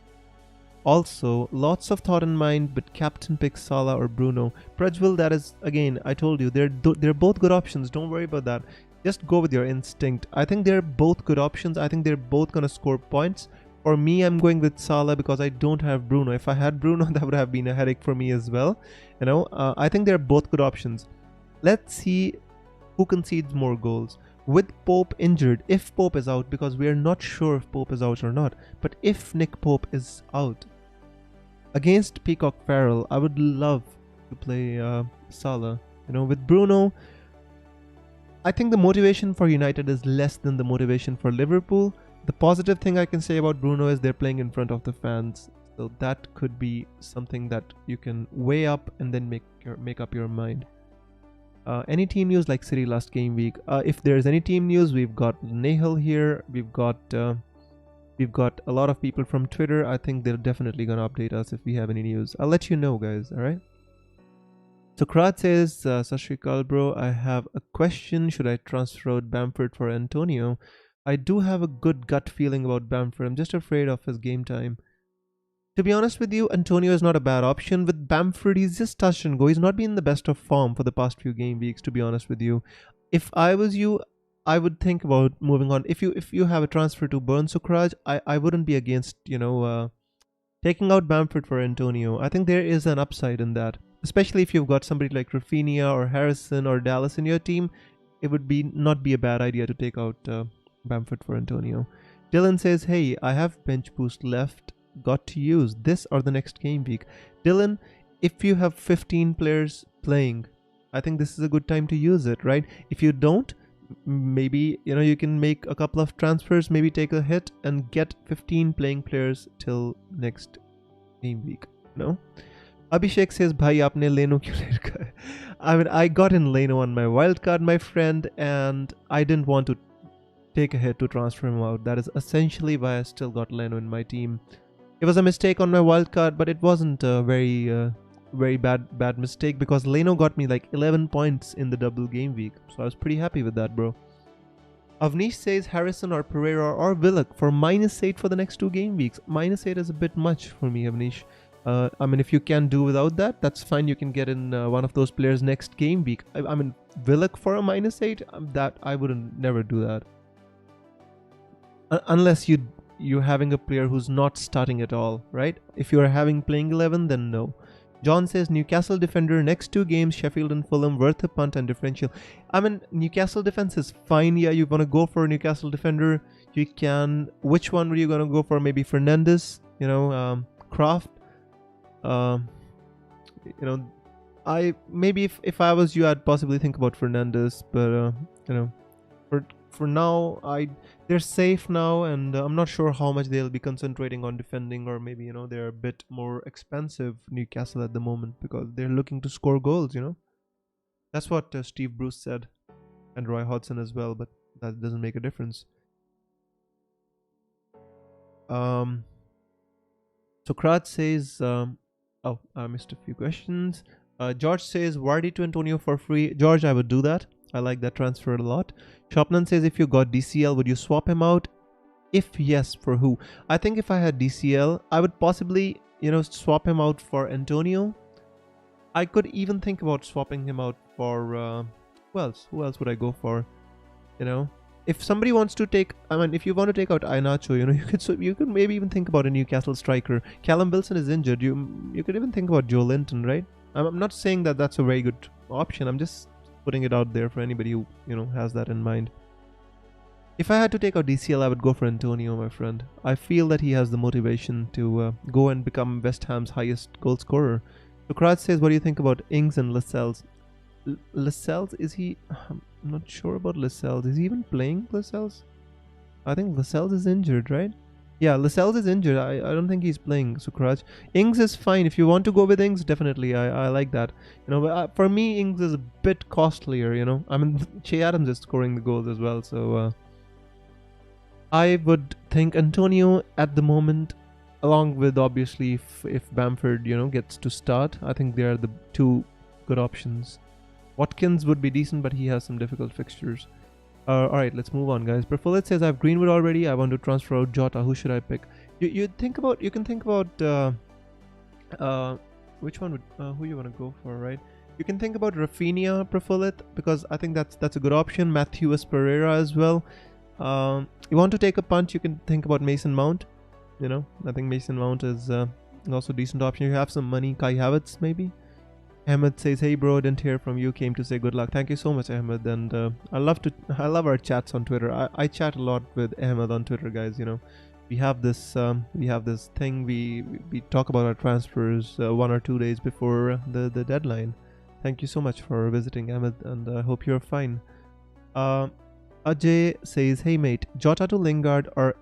Also, lots of thought in mind, but captain pick Salah or Bruno. Prejville, that is, again, I told you, they're both good options. Don't worry about that. Just go with your instinct. I think they're both good options. I think they're both going to score points. For me, I'm going with Salah because I don't have Bruno. If I had Bruno, that would have been a headache for me as well. I think they're both good options. Let's see who concedes more goals. With Pope injured, if Pope is out, because we're not sure if Pope is out or not, but if Nick Pope is out, against Peacock Farrell, I would love to play Salah. With Bruno, I think the motivation for United is less than the motivation for Liverpool. The positive thing I can say about Bruno is they're playing in front of the fans. So that could be something that you can weigh up and then make up your mind. Any team news like City last game week? If there's any team news, we've got Nahal here. We've got a lot of people from Twitter. I think they're definitely gonna update us if we have any news. I'll let you know, guys. All right. So Krat says, Sashrikal bro, I have a question. Should I transfer out Bamford for Antonio? I do have a good gut feeling about Bamford. I'm just afraid of his game time. To be honest with you, Antonio is not a bad option. With Bamford, he's just touch and go. He's not been in the best of form for the past few game weeks, to be honest with you. If I was you, I would think about moving on. If you have a transfer to Burn Sukraj, I wouldn't be against, taking out Bamford for Antonio. I think there is an upside in that. Especially if you've got somebody like Rafinha or Harrison or Dallas in your team, it would not be a bad idea to take out Bamford for Antonio. Dylan says, hey, I have bench boost left. Got to use this or the next game week. Dylan, if you have 15 players playing, I think this is a good time to use it, right? If you don't, maybe, you can make a couple of transfers, maybe take a hit and get 15 playing players till next game week. Abhishek says, "Bhai, aapne Leno kyun le rakha hai?" I mean, I got in Leno on my wildcard, my friend, and I didn't want to take a hit to transfer him out. That is essentially why I still got Leno in my team. It was a mistake on my wildcard, but it wasn't a very bad mistake, because Leno got me like 11 points in the double game week. So I was pretty happy with that, bro. Avnish says Harrison or Pereira or Willock for -8 for the next 2 game weeks. -8 is a bit much for me, Avnish. I mean, if you can do without that, that's fine. You can get in one of those players next game week. I mean, Willock for a -8, that I wouldn't never do that. Unless you're having a player who's not starting at all, right? If you're having playing 11, then no. John says Newcastle defender next 2 games, Sheffield and Fulham, worth a punt and differential. I mean, Newcastle defense is fine. Yeah, you want to go for a Newcastle defender, you can. Which one were you going to go for? Maybe Fernandes, Kraft. I maybe if I was you, I'd possibly think about Fernandes, but for now, they're safe now, and I'm not sure how much they'll be concentrating on defending, or maybe they're a bit more expensive, Newcastle, at the moment, because they're looking to score goals. That's what Steve Bruce said, and Roy Hodgson as well, but that doesn't make a difference. Sokrat says, I missed a few questions. George says Vardy to Antonio for free. George, I would do that. I like that transfer a lot. Shopnan says, if you got DCL, would you swap him out? If yes, for who? I think if I had DCL, I would possibly, swap him out for Antonio. I could even think about swapping him out for, who else would I go for? If somebody wants to take, if you want to take out Iheanacho, you could maybe even think about a Newcastle striker. Callum Wilson is injured. You could even think about Joe Linton, right? I'm not saying that that's a very good option. I'm just putting it out there for anybody who has that in mind. If I had to take out DCL, I would go for Antonio, my friend. I feel that he has the motivation to go and become West Ham's highest goal scorer. Sokrat says, what do you think about Ings and Lascelles? Lascelles, is he? I'm not sure about Lascelles. Is he even playing Lascelles? I think Lascelles is injured, right? Yeah, Lascelles is injured. I don't think he's playing, Sukhraj. Ings is fine. If you want to go with Ings, definitely. I like that. But for me, Ings is a bit costlier, Che Adams is scoring the goals as well. So I would think Antonio at the moment, along with obviously if Bamford, gets to start. I think they are the 2 good options. Watkins would be decent, but he has some difficult fixtures. Alright, let's move on, guys. Perfulit says, I have Greenwood already. I want to transfer out Jota. Who should I pick? You can think about which one would who you want to go for, right? You can think about Rafinha, Perfulit, because I think that's a good option. Matthews Pereira as well. You want to take a punt, you can think about Mason Mount. I think Mason Mount is also a decent option. You have some money. Kai Havertz maybe. Ahmed says, hey bro, didn't hear from you, came to say good luck. Thank you so much, Ahmed, and I love our chats on Twitter. I chat a lot with Ahmed on Twitter, guys. We have this thing, we talk about our transfers 1 or 2 days before the deadline. Thank you so much for visiting, Ahmed, and I hope you're fine. Ajay says, hey mate, Jota to Lingard or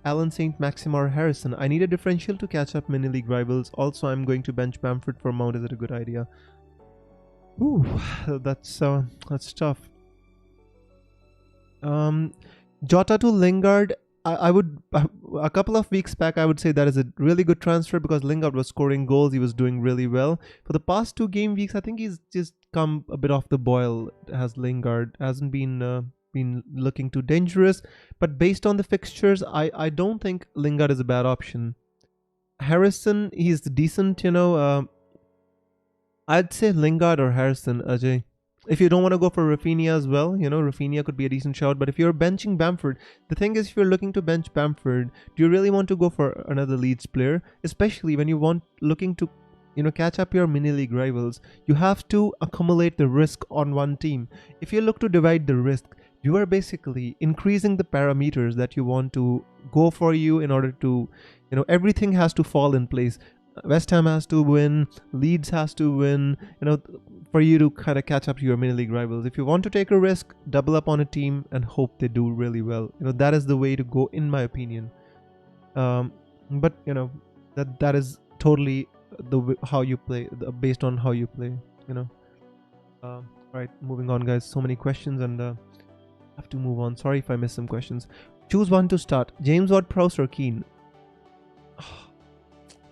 Alan St. Maxim or Harrison? I need a differential to catch up mini league rivals. Also, I'm going to bench Bamford for Mount. Is it a good idea? Ooh, that's tough. Jota to Lingard, I would a couple of weeks back I would say that is a really good transfer because Lingard was scoring goals. He was doing really well. For the past 2 game weeks, I think he's just come a bit off the boil. Has Lingard hasn't been looking too dangerous, but based on the fixtures, I don't think Lingard is a bad option. Harrison, he's decent, I'd say Lingard or Harrison, Ajay. If you don't want to go for Rafinha as well, Rafinha could be a decent shout. But if you're benching Bamford, the thing is, if you're looking to bench Bamford, do you really want to go for another Leeds player? Especially when you looking to catch up your mini league rivals, you have to accumulate the risk on one team. If you look to divide the risk, you are basically increasing the parameters that you want to go for you in order to, everything has to fall in place. West Ham has to win, Leeds has to win, for you to kind of catch up to your mini league rivals. If you want to take a risk, double up on a team and hope they do really well. That is the way to go, in my opinion. But that is totally how you play, based on how you play. Right, moving on, guys. So many questions, and have to move on. Sorry if I missed some questions. Choose one to start. James Ward-Prowse or Keane?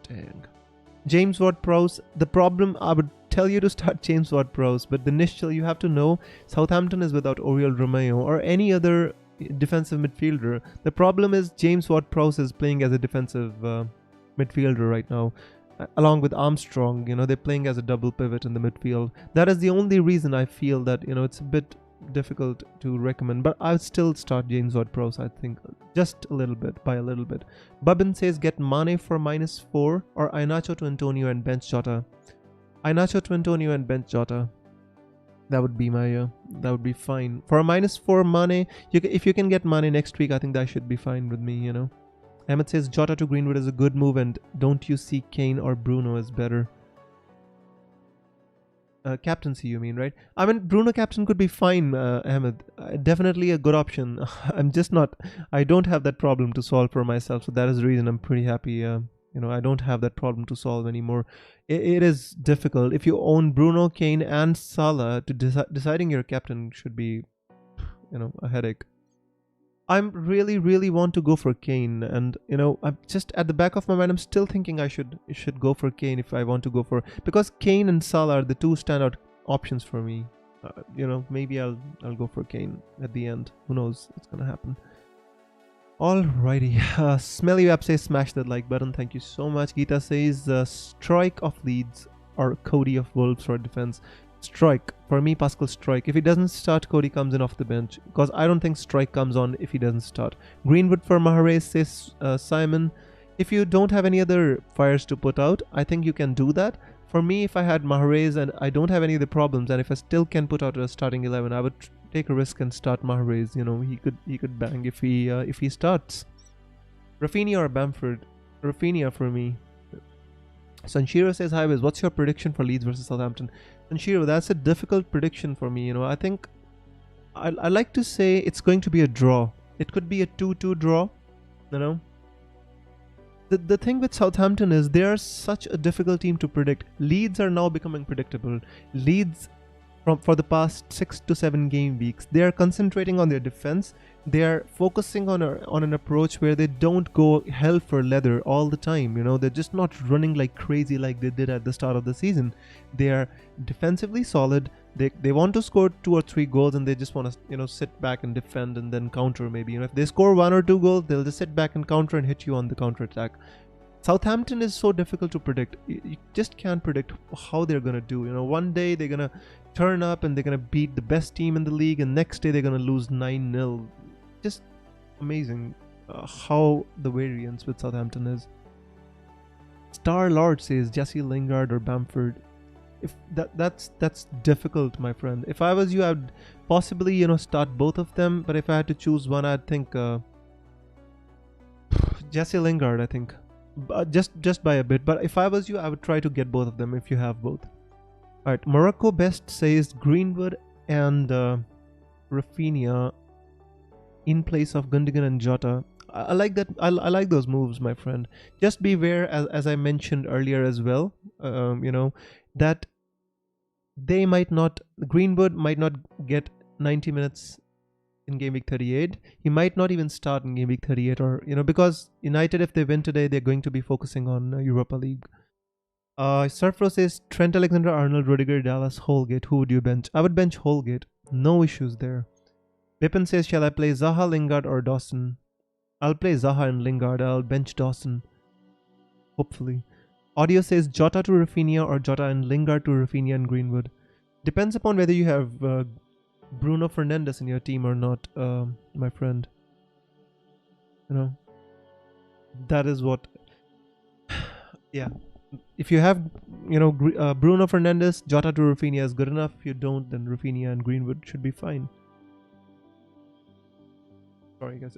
Dang. James Ward-Prowse. The problem, I would tell you to start James Ward-Prowse, but the initial, you have to know Southampton is without Oriol Romeo or any other defensive midfielder. The problem is James Ward-Prowse is playing as a defensive midfielder right now, along with Armstrong. They're playing as a double pivot in the midfield. That is the only reason I feel that it's a bit difficult to recommend, but I'll still start James Ward-Prowse, I think, just a little bit, by a little bit. Bubin says get Mane for -4 or Iheanacho to Antonio and bench Jota. Iheanacho to Antonio and bench Jota. That would be my that would be fine. For a -4 Mane, if you can get Mane next week, I think that should be fine with me. Ahmed says Jota to Greenwood is a good move, and don't you see Kane or Bruno as better? Captaincy, you mean, right? I mean, Bruno captain could be fine, Ahmed. Definitely a good option. I don't have that problem to solve for myself, so that is the reason I'm pretty happy. I don't have that problem to solve anymore. It is difficult. If you own Bruno, Kane, and Salah, deciding your captain should be, a headache. I'm really want to go for Kane, and I'm just at the back of my mind, I'm still thinking I should go for Kane if I want to go for, because Kane and Salah are the two standout options for me. Maybe I'll go for Kane at the end. Who knows what's gonna happen. Alrighty, Smelly Web says smash that like button. Thank you so much. Geeta says Strike of Leeds or Cody of Wolves for defense. Strike. For me, Pascal Strike. If he doesn't start, Cody comes in off the bench, because I don't think Strike comes on if he doesn't start. Greenwood for Mahrez, says Simon. If you don't have any other fires to put out, I think you can do that. For me, if I had Mahrez and I don't have any of the problems, and if I still can put out a starting 11, I would take a risk and start Mahrez. He could bang if he starts. Rafinha or Bamford? Rafinha for me. Sanshiro says, hi Wiz, what's your prediction for Leeds versus Southampton? Sanshiro, that's a difficult prediction for me. I think I like to say it's going to be a draw. It could be a 2-2 draw. The thing with Southampton is they are such a difficult team to predict. Leeds are now becoming predictable. Leeds, for the past 6 to 7 game weeks, they are concentrating on their defense. They are focusing on an approach where they don't go hell for leather all the time. They're just not running like crazy like they did at the start of the season. They are defensively solid. They want to score 2 or 3 goals, and they just want to sit back and defend and then counter maybe. If they score 1 or 2 goals, they'll just sit back and counter and hit you on the counter attack. Southampton is so difficult to predict. You just can't predict how they're going to do. One day they're going to turn up and they're going to beat the best team in the league, and next day they're going to lose 9-0. Just amazing how the variance with Southampton is. Star Lord says Jesse Lingard or Bamford. If that's difficult, my friend. If I was you, I'd possibly start both of them, but if I had to choose one, I'd think Jesse Lingard, I think. Just by a bit, but if I was you, I would try to get both of them if you have both. Alright, Morocco Best says Greenwood and Rafinha in place of Gundogan and Jota. I like that. I like those moves, my friend. Just beware, as I mentioned earlier as well, that Greenwood might not get 90 minutes in game week 38. He might not even start in game week 38, or because United, if they win today, they're going to be focusing on Europa League. Surfro says Trent Alexander-Arnold, Rudiger, Dallas, Holgate. Who would you bench? I would bench Holgate. No issues there. Bipin says, shall I play Zaha, Lingard, or Dawson? I'll play Zaha and Lingard. I'll bench Dawson, hopefully. Audio says Jota to Rafinha or Jota and Lingard to Rafinha and Greenwood. Depends upon whether you have Bruno Fernandes in your team or not, my friend. That is what. Yeah. If you have, Bruno Fernandes, Jota to Rafinha is good enough. If you don't, then Rafinha and Greenwood should be fine. Sorry, guys.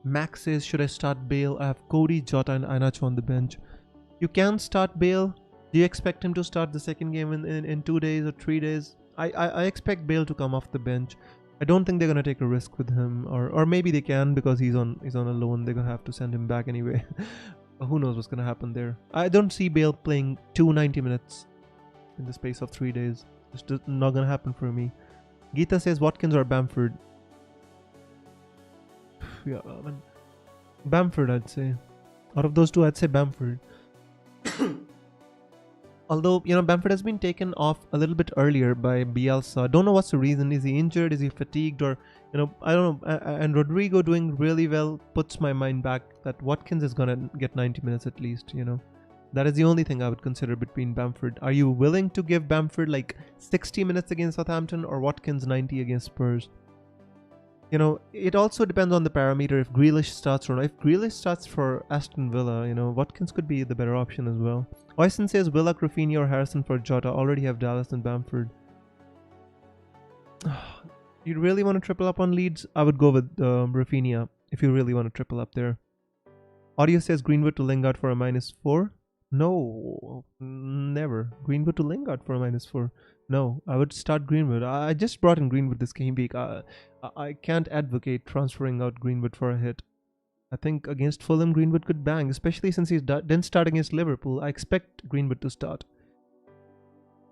Max says, should I start Bale? I have Cody, Jota, and Iheanacho on the bench. You can start Bale. Do you expect him to start the second game in 2 days or 3 days? I expect Bale to come off the bench. I don't think they're gonna take a risk with him, or maybe they can because he's on a loan. They're gonna have to send him back anyway. Who knows what's gonna happen there? I don't see Bale playing 290 minutes in the space of 3 days. It's just not gonna happen for me. Geeta says Watkins or Bamford. Yeah, Bamford, I'd say. Out of those two, I'd say Bamford. Although, Bamford has been taken off a little bit earlier by Bielsa. Don't know what's the reason. Is he injured? Is he fatigued? Or, I don't know. And Rodrigo doing really well puts my mind back that Watkins is going to get 90 minutes at least, That is the only thing I would consider between Bamford. Are you willing to give Bamford like 60 minutes against Southampton or Watkins 90 against Spurs? It also depends on the parameter if Grealish starts or not. If Grealish starts for Aston Villa, Watkins could be the better option as well. Oysten says Willock, Rafinha or Harrison for Jota. Already have Dallas and Bamford. You really want to triple up on Leeds? I would go with Rafinha if you really want to triple up there. Audio says Greenwood to Lingard for a -4. No, never. Greenwood to Lingard for a -4. No, I would start Greenwood. I just brought in Greenwood this game week. I can't advocate transferring out Greenwood for a hit. I think against Fulham, Greenwood could bang, especially since he didn't start against Liverpool. I expect Greenwood to start.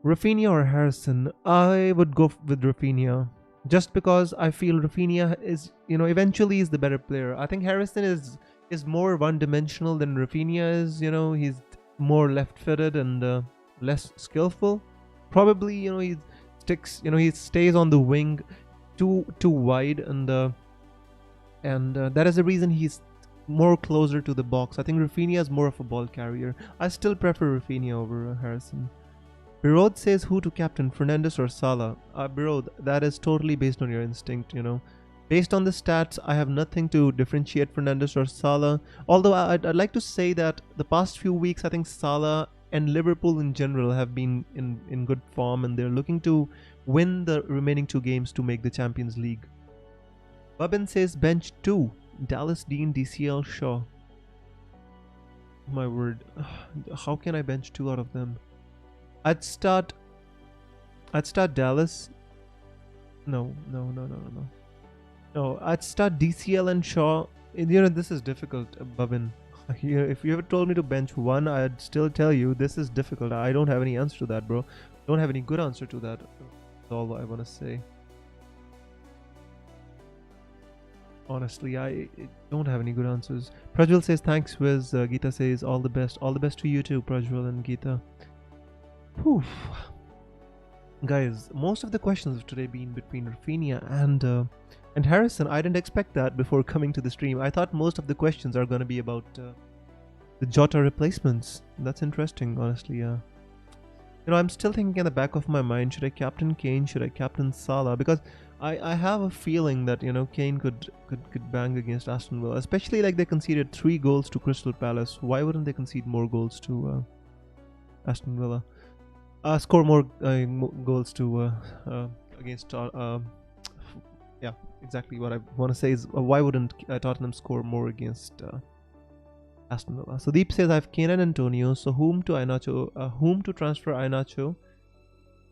Rafinha or Harrison? I would go with Rafinha. Just because I feel Rafinha is, eventually is the better player. I think Harrison is more one-dimensional than Rafinha is. He's more left-footed and less skillful. Probably, he sticks. He stays on the wing too wide, and that is the reason he's more closer to the box. I think Rafinha is more of a ball carrier. I still prefer Rafinha over Harrison. Birod says who to captain, Fernandes or Salah? Birod, that is totally based on your instinct. Based on the stats, I have nothing to differentiate Fernandes or Salah. Although I'd like to say that the past few weeks, I think Salah and Liverpool in general have been in good form, and they're looking to win the remaining 2 games to make the Champions League. Babin says bench 2, Dallas, Dean, DCL, Shaw. My word, how can I bench 2 out of them? I'd start Dallas. No, I'd start DCL and Shaw. This is difficult, Babin. If you ever told me to bench 1, I'd still tell you this is difficult. I don't have any answer to that, bro. Don't have any good answer to that. That's all I want to say. Honestly, I don't have any good answers. Prajwal says thanks, Wiz. Geeta says all the best. All the best to you too, Prajwal and Geeta. Whew. Guys, most of the questions have today been between Rafinha and Harrison. I didn't expect that before coming to the stream. I thought most of the questions are going to be about the Jota replacements. That's interesting, honestly. I'm still thinking in the back of my mind, should I captain Kane? Should I captain Salah? Because I have a feeling that Kane could bang against Aston Villa, especially like they conceded 3 goals to Crystal Palace. Why wouldn't they concede more goals to Aston Villa? Score more goals to against yeah, exactly what I want to say is why wouldn't Tottenham score more against Aston Villa? So Deep says I have Kane and Antonio. So whom to transfer Iheanacho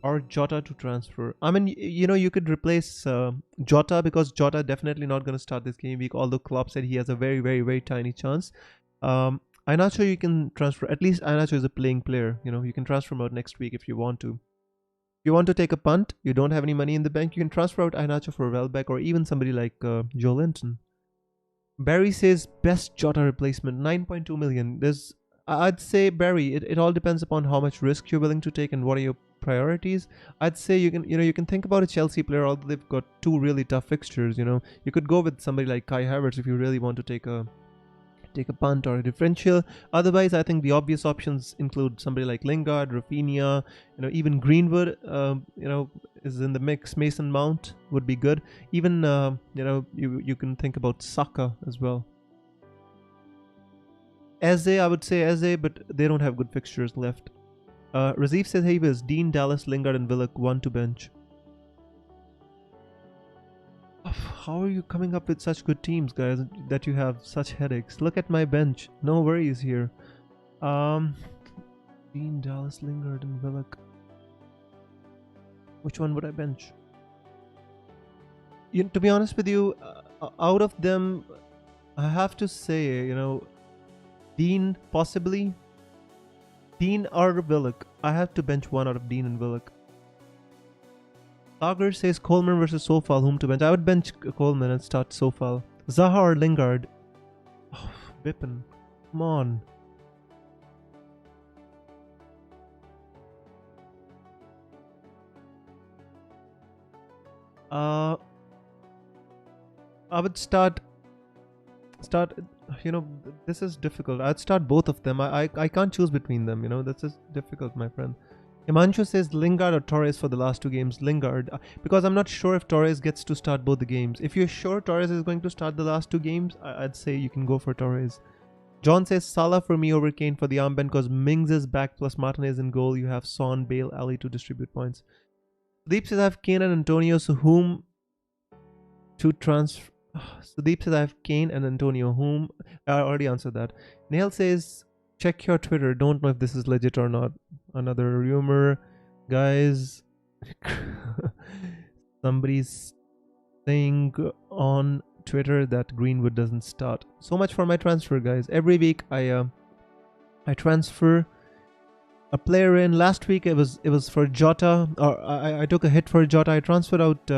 or Jota to transfer? I mean, you could replace Jota, because Jota definitely not going to start this game week. Although Klopp said he has a very, very, very tiny chance. Iheanacho you can transfer. At least Iheanacho is a playing player. You can transfer him out next week if you want to. If you want to take a punt, you don't have any money in the bank, you can transfer out Iheanacho for Welbeck or even somebody like Joe Linton. Barry says best Jota replacement, 9.2 million. I'd say, Barry, it all depends upon how much risk you're willing to take and what are your priorities. I'd say you can think about a Chelsea player, although they've got 2 really tough fixtures. You could go with somebody like Kai Havertz if you really want to take a punt or a differential. Otherwise, I think the obvious options include somebody like Lingard, Rafinha, even Greenwood, is in the mix. Mason Mount would be good. Even, you can think about Saka as well. Eze, I would say Eze, but they don't have good fixtures left. Razif says, hey Wiz, Dean, Dallas, Lingard and Willock, 1 to bench. How are you coming up with such good teams, guys, that you have such headaches? Look at my bench. No worries here. Dean, Dallas, Lingard, and Willock. Which one would I bench? To be honest with you, out of them, I have to say, Dean possibly. Dean or Willock. I have to bench one out of Dean and Willock. Sagar says Coleman versus Sofal, whom to bench? I would bench Coleman and start Sofal. Zaha or Lingard? Oh, Bippen. Come on. I would start. This is difficult. I'd start both of them. I can't choose between them. This is difficult, my friend. Himanshu says Lingard or Torres for the last 2 games. Lingard, because I'm not sure if Torres gets to start both the games. If you're sure Torres is going to start the last 2 games, I'd say you can go for Torres. John says Salah for me over Kane for the armband because Mings is back plus Martinez in goal. You have Son, Bale, Ali to distribute points. Deep says I have Kane and Antonio, so whom to transfer? Sudeep says I have Kane and Antonio, whom I already answered that. Neil says check your Twitter. Don't know if this is legit or not. Another rumor, guys. Somebody's saying on Twitter that Greenwood doesn't start. So much for my transfer, guys. Every week I transfer a player in. Last week it was for Jota, or I took a hit for Jota. I transferred out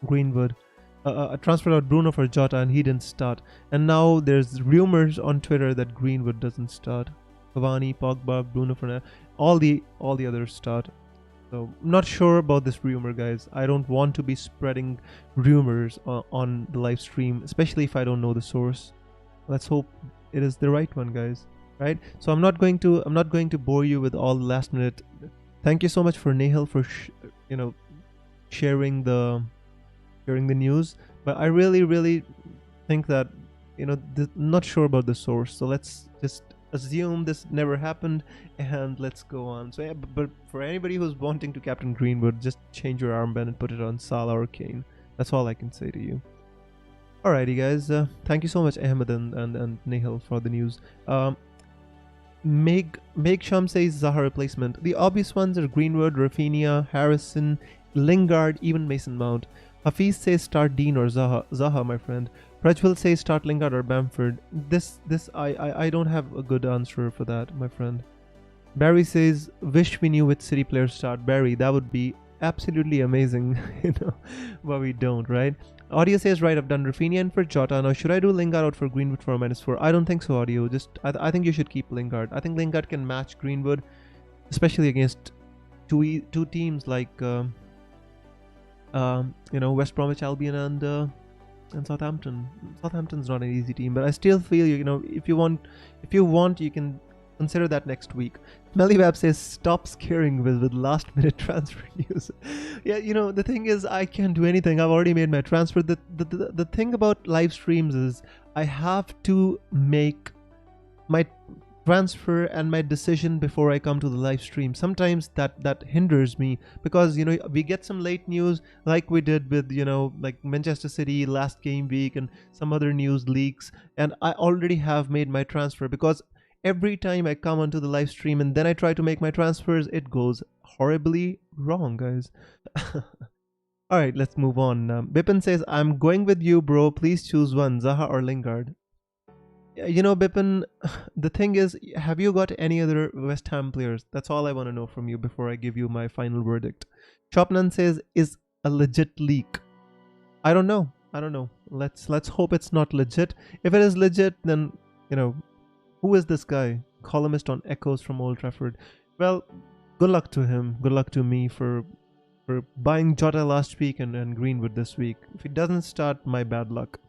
Greenwood. I transferred out Bruno for Jota and he didn't start. And now there's rumors on Twitter that Greenwood doesn't start. Cavani, Pogba, Bruno Fernandes, all the others start. So I'm not sure about this rumor, guys. I don't want to be spreading rumors on the live stream, especially if I don't know the source. Let's hope it is the right one, guys. Right? So I'm not going to bore you with all the last minute. Thank you so much for Nahil for sharing the news, but I really think that not sure about the source, so let's just assume this never happened and let's go on. So yeah, but for anybody who's wanting to captain Greenwood, just change your armband and put it on Salah or Kane. That's all I can say to you. Alrighty, guys, thank you so much Ahmed and Nahil for the news. Meg Sham says Zaha replacement. The obvious ones are Greenwood, Rafinha, Harrison, Lingard, even Mason Mount. Hafiz says start Dean or Zaha, my friend. Prajwal says start Lingard or Bamford. I don't have a good answer for that, my friend. Barry says wish we knew which City players start. Barry, that would be absolutely amazing, but we don't, right? Audio says right, I've done Rafinha and for Jota. Now should I do Lingard out for Greenwood for a -4? I don't think so, Audio. I think you should keep Lingard. I think Lingard can match Greenwood, especially against two teams like West Bromwich Albion and Southampton. Southampton's not an easy team, but I still feel if you want you can consider that next week. Melibab says stop scaring with last minute transfer news. Yeah, the thing is I can't do anything. I've already made my transfer. The thing about live streams is I have to make my transfer and my decision before I come to the live stream. Sometimes that hinders me because we get some late news like we did with like Manchester City last game week and some other news leaks, and I already have made my transfer because every time I come onto the live stream and then I try to make my transfers, it goes horribly wrong, guys. Alright, let's move on. Bippen says I'm going with you, bro. Please choose one, Zaha or Lingard. Bippen, the thing is, have you got any other West Ham players? That's all I want to know from you before I give you my final verdict. Chopnan says, is a legit leak? I don't know. Let's hope it's not legit. If it is legit, then, who is this guy? Columnist on Echoes from Old Trafford. Well, good luck to him. Good luck to me for buying Jota last week and Greenwood this week. If he doesn't start, my bad luck.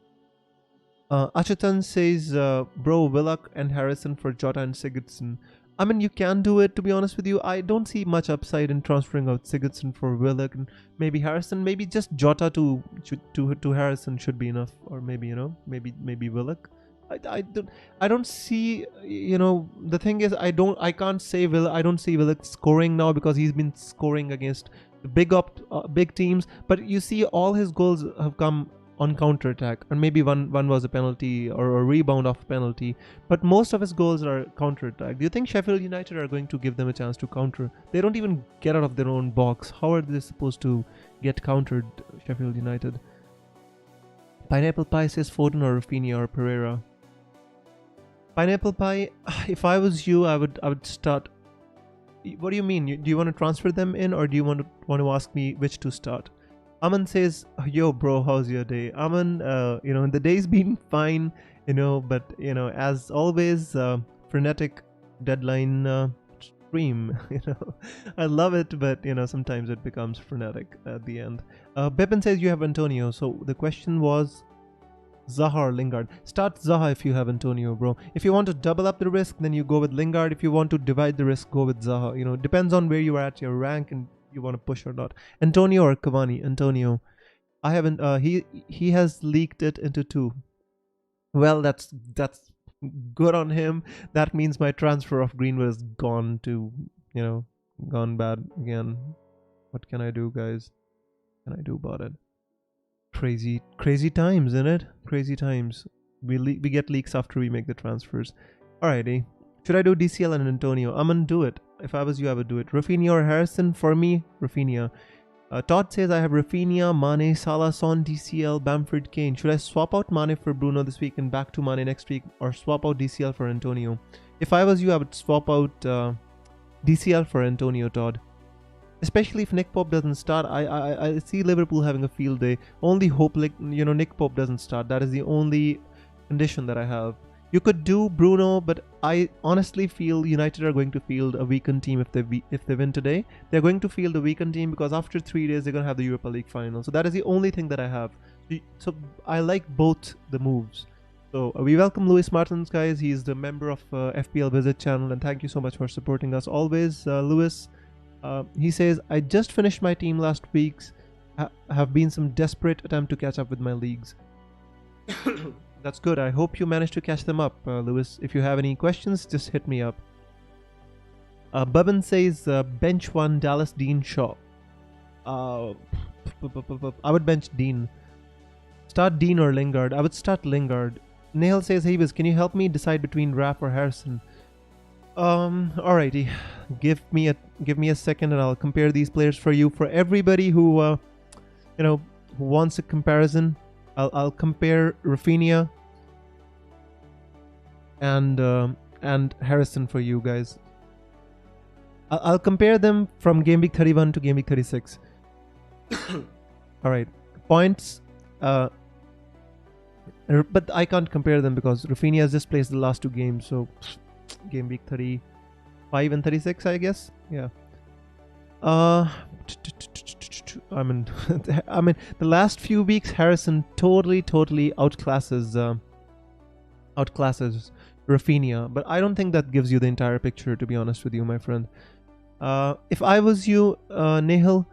Achetan says, bro, Willock and Harrison for Jota and Sigurdsson. I mean, you can do it, to be honest with you. I don't see much upside in transferring out Sigurdsson for Willock and maybe Harrison. Maybe just Jota to Harrison should be enough, or maybe maybe Willock. I don't see, the thing is I don't see Willock scoring now because he's been scoring against the big teams, but you see all his goals have come on counter attack, and maybe one was a penalty or a rebound off penalty. But most of his goals are counter attack. Do you think Sheffield United are going to give them a chance to counter? They don't even get out of their own box. How are they supposed to get countered, Sheffield United? Pineapple Pie says Foden or Rafinha or Pereira. Pineapple Pie, if I was you, I would start. What do you mean? Do you want to transfer them in, or do you want to ask me which to start? Aman says, yo bro, how's your day? Aman, the day's been fine, but as always, frenetic deadline stream, I love it, but sometimes it becomes frenetic at the end. Pepin says you have Antonio. So the question was Zaha or Lingard. Start Zaha if you have Antonio, bro. If you want to double up the risk, then you go with Lingard. If you want to divide the risk, go with Zaha. Depends on where you are at your rank and you want to push or not. Antonio or Cavani? Antonio. I haven't. He has leaked it into 2. Well, that's good on him. That means my transfer of Greenwood is gone gone bad again. What can I do, guys? What can I do about it? Crazy times, isn't it? Crazy times. We get leaks after we make the transfers. Alrighty. Should I do DCL and Antonio? I'm gonna do it. If I was you, I would do it. Rafinha or Harrison? For me, Rafinha. Todd says I have Rafinha, Mane, Salah, Son, DCL, Bamford, Kane. Should I swap out Mane for Bruno this week and back to Mane next week, or swap out DCL for Antonio? If I was you, I would swap out DCL for Antonio, Todd. Especially if Nick Pope doesn't start. I see Liverpool having a field day. Only hope Nick Pope doesn't start. That is the only condition that I have. You could do Bruno, but I honestly feel United are going to field a weakened team if they win today. They're going to field a weakened team because after 3 days they're going to have the Europa League final. So that is the only thing that I have. So I like both the moves. So we welcome Luis Martins, guys. He's the member of FPL Visit channel, and thank you so much for supporting us always, Luis. He says, I just finished my team last week's. Have been some desperate attempt to catch up with my leagues. That's good. I hope you managed to catch them up, Lewis. If you have any questions, just hit me up. Bubban says, bench 1, Dallas, Dean, Shaw. I would bench Dean. Start Dean or Lingard. I would start Lingard. Neil says, hey Wiz, can you help me decide between Raf or Harrison? Alrighty. Give me a second and I'll compare these players for you. For everybody who who wants a comparison, I'll compare Rafinha and Harrison for you guys. I'll compare them from game week 31 to game week 36. Alright. Points. But I can't compare them because Rafinha has just played the last 2 games, so game week 35 and 36, I guess. Yeah. I mean, the last few weeks, Harrison totally outclasses Rafinha, but I don't think that gives you the entire picture, to be honest with you, my friend. If I was you, Nehal,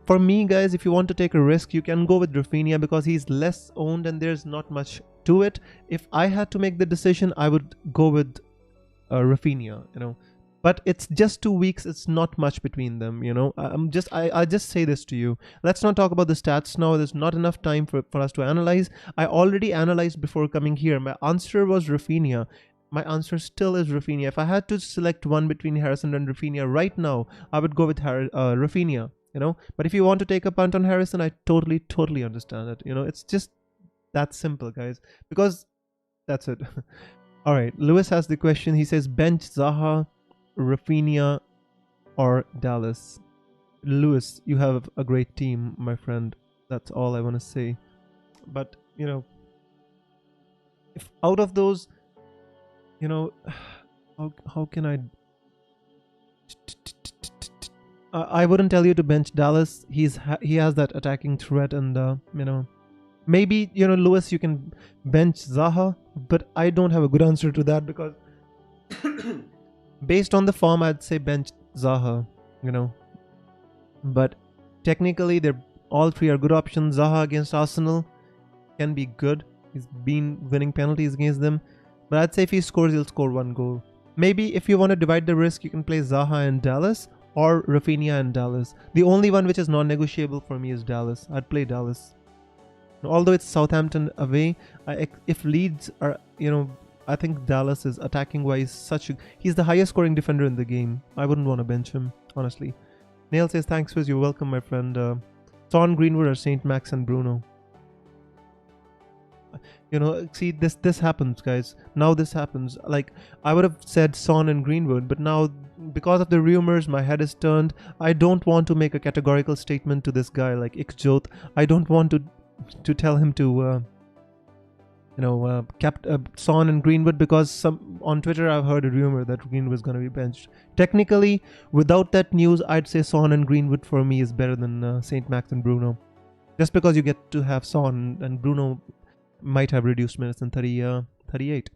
for me, guys, if you want to take a risk, you can go with Rafinha because he's less owned and there's not much to it. If I had to make the decision, I would go with Rafinha, But it's just 2 weeks. It's not much between them, I just say this to you. Let's not talk about the stats now. There's not enough time for us to analyze. I already analyzed before coming here. My answer was Rafinha. My answer still is Rafinha. If I had to select one between Harrison and Rafinha right now, I would go with Rafinha, But if you want to take a punt on Harrison, I totally understand it. It's just that simple, guys. Because that's it. All right. Lewis has the question. He says, bench Zaha, Rafinha or Dallas. Lewis, you have a great team, my friend. That's all I want to say. But if out of those, how can I wouldn't tell you to bench Dallas. He has that attacking threat, and maybe Lewis, you can bench Zaha, but I don't have a good answer to that because based on the form, I'd say bench Zaha, But technically, all 3 are good options. Zaha against Arsenal can be good. He's been winning penalties against them. But I'd say if he scores, he'll score 1 goal. Maybe if you want to divide the risk, you can play Zaha and Dallas or Rafinha and Dallas. The only one which is non-negotiable for me is Dallas. I'd play Dallas. Although it's Southampton away, if Leeds are, I think Dallas is attacking wise he's the highest scoring defender in the game. I wouldn't want to bench him, honestly. Nail says, thanks, Fizz. You're welcome, my friend. Son, Greenwood, or St. Max and Bruno. See, this happens, guys. Now this happens. Like, I would have said Son and Greenwood, but now, because of the rumors, my head is turned. I don't want to make a categorical statement to this guy, like Ikjot. I don't want to tell him to, Son and Greenwood, because on Twitter I've heard a rumor that Greenwood is going to be benched. Technically, without that news, I'd say Son and Greenwood for me is better than St. Max and Bruno. Just because you get to have Son and Bruno might have reduced minutes in 38.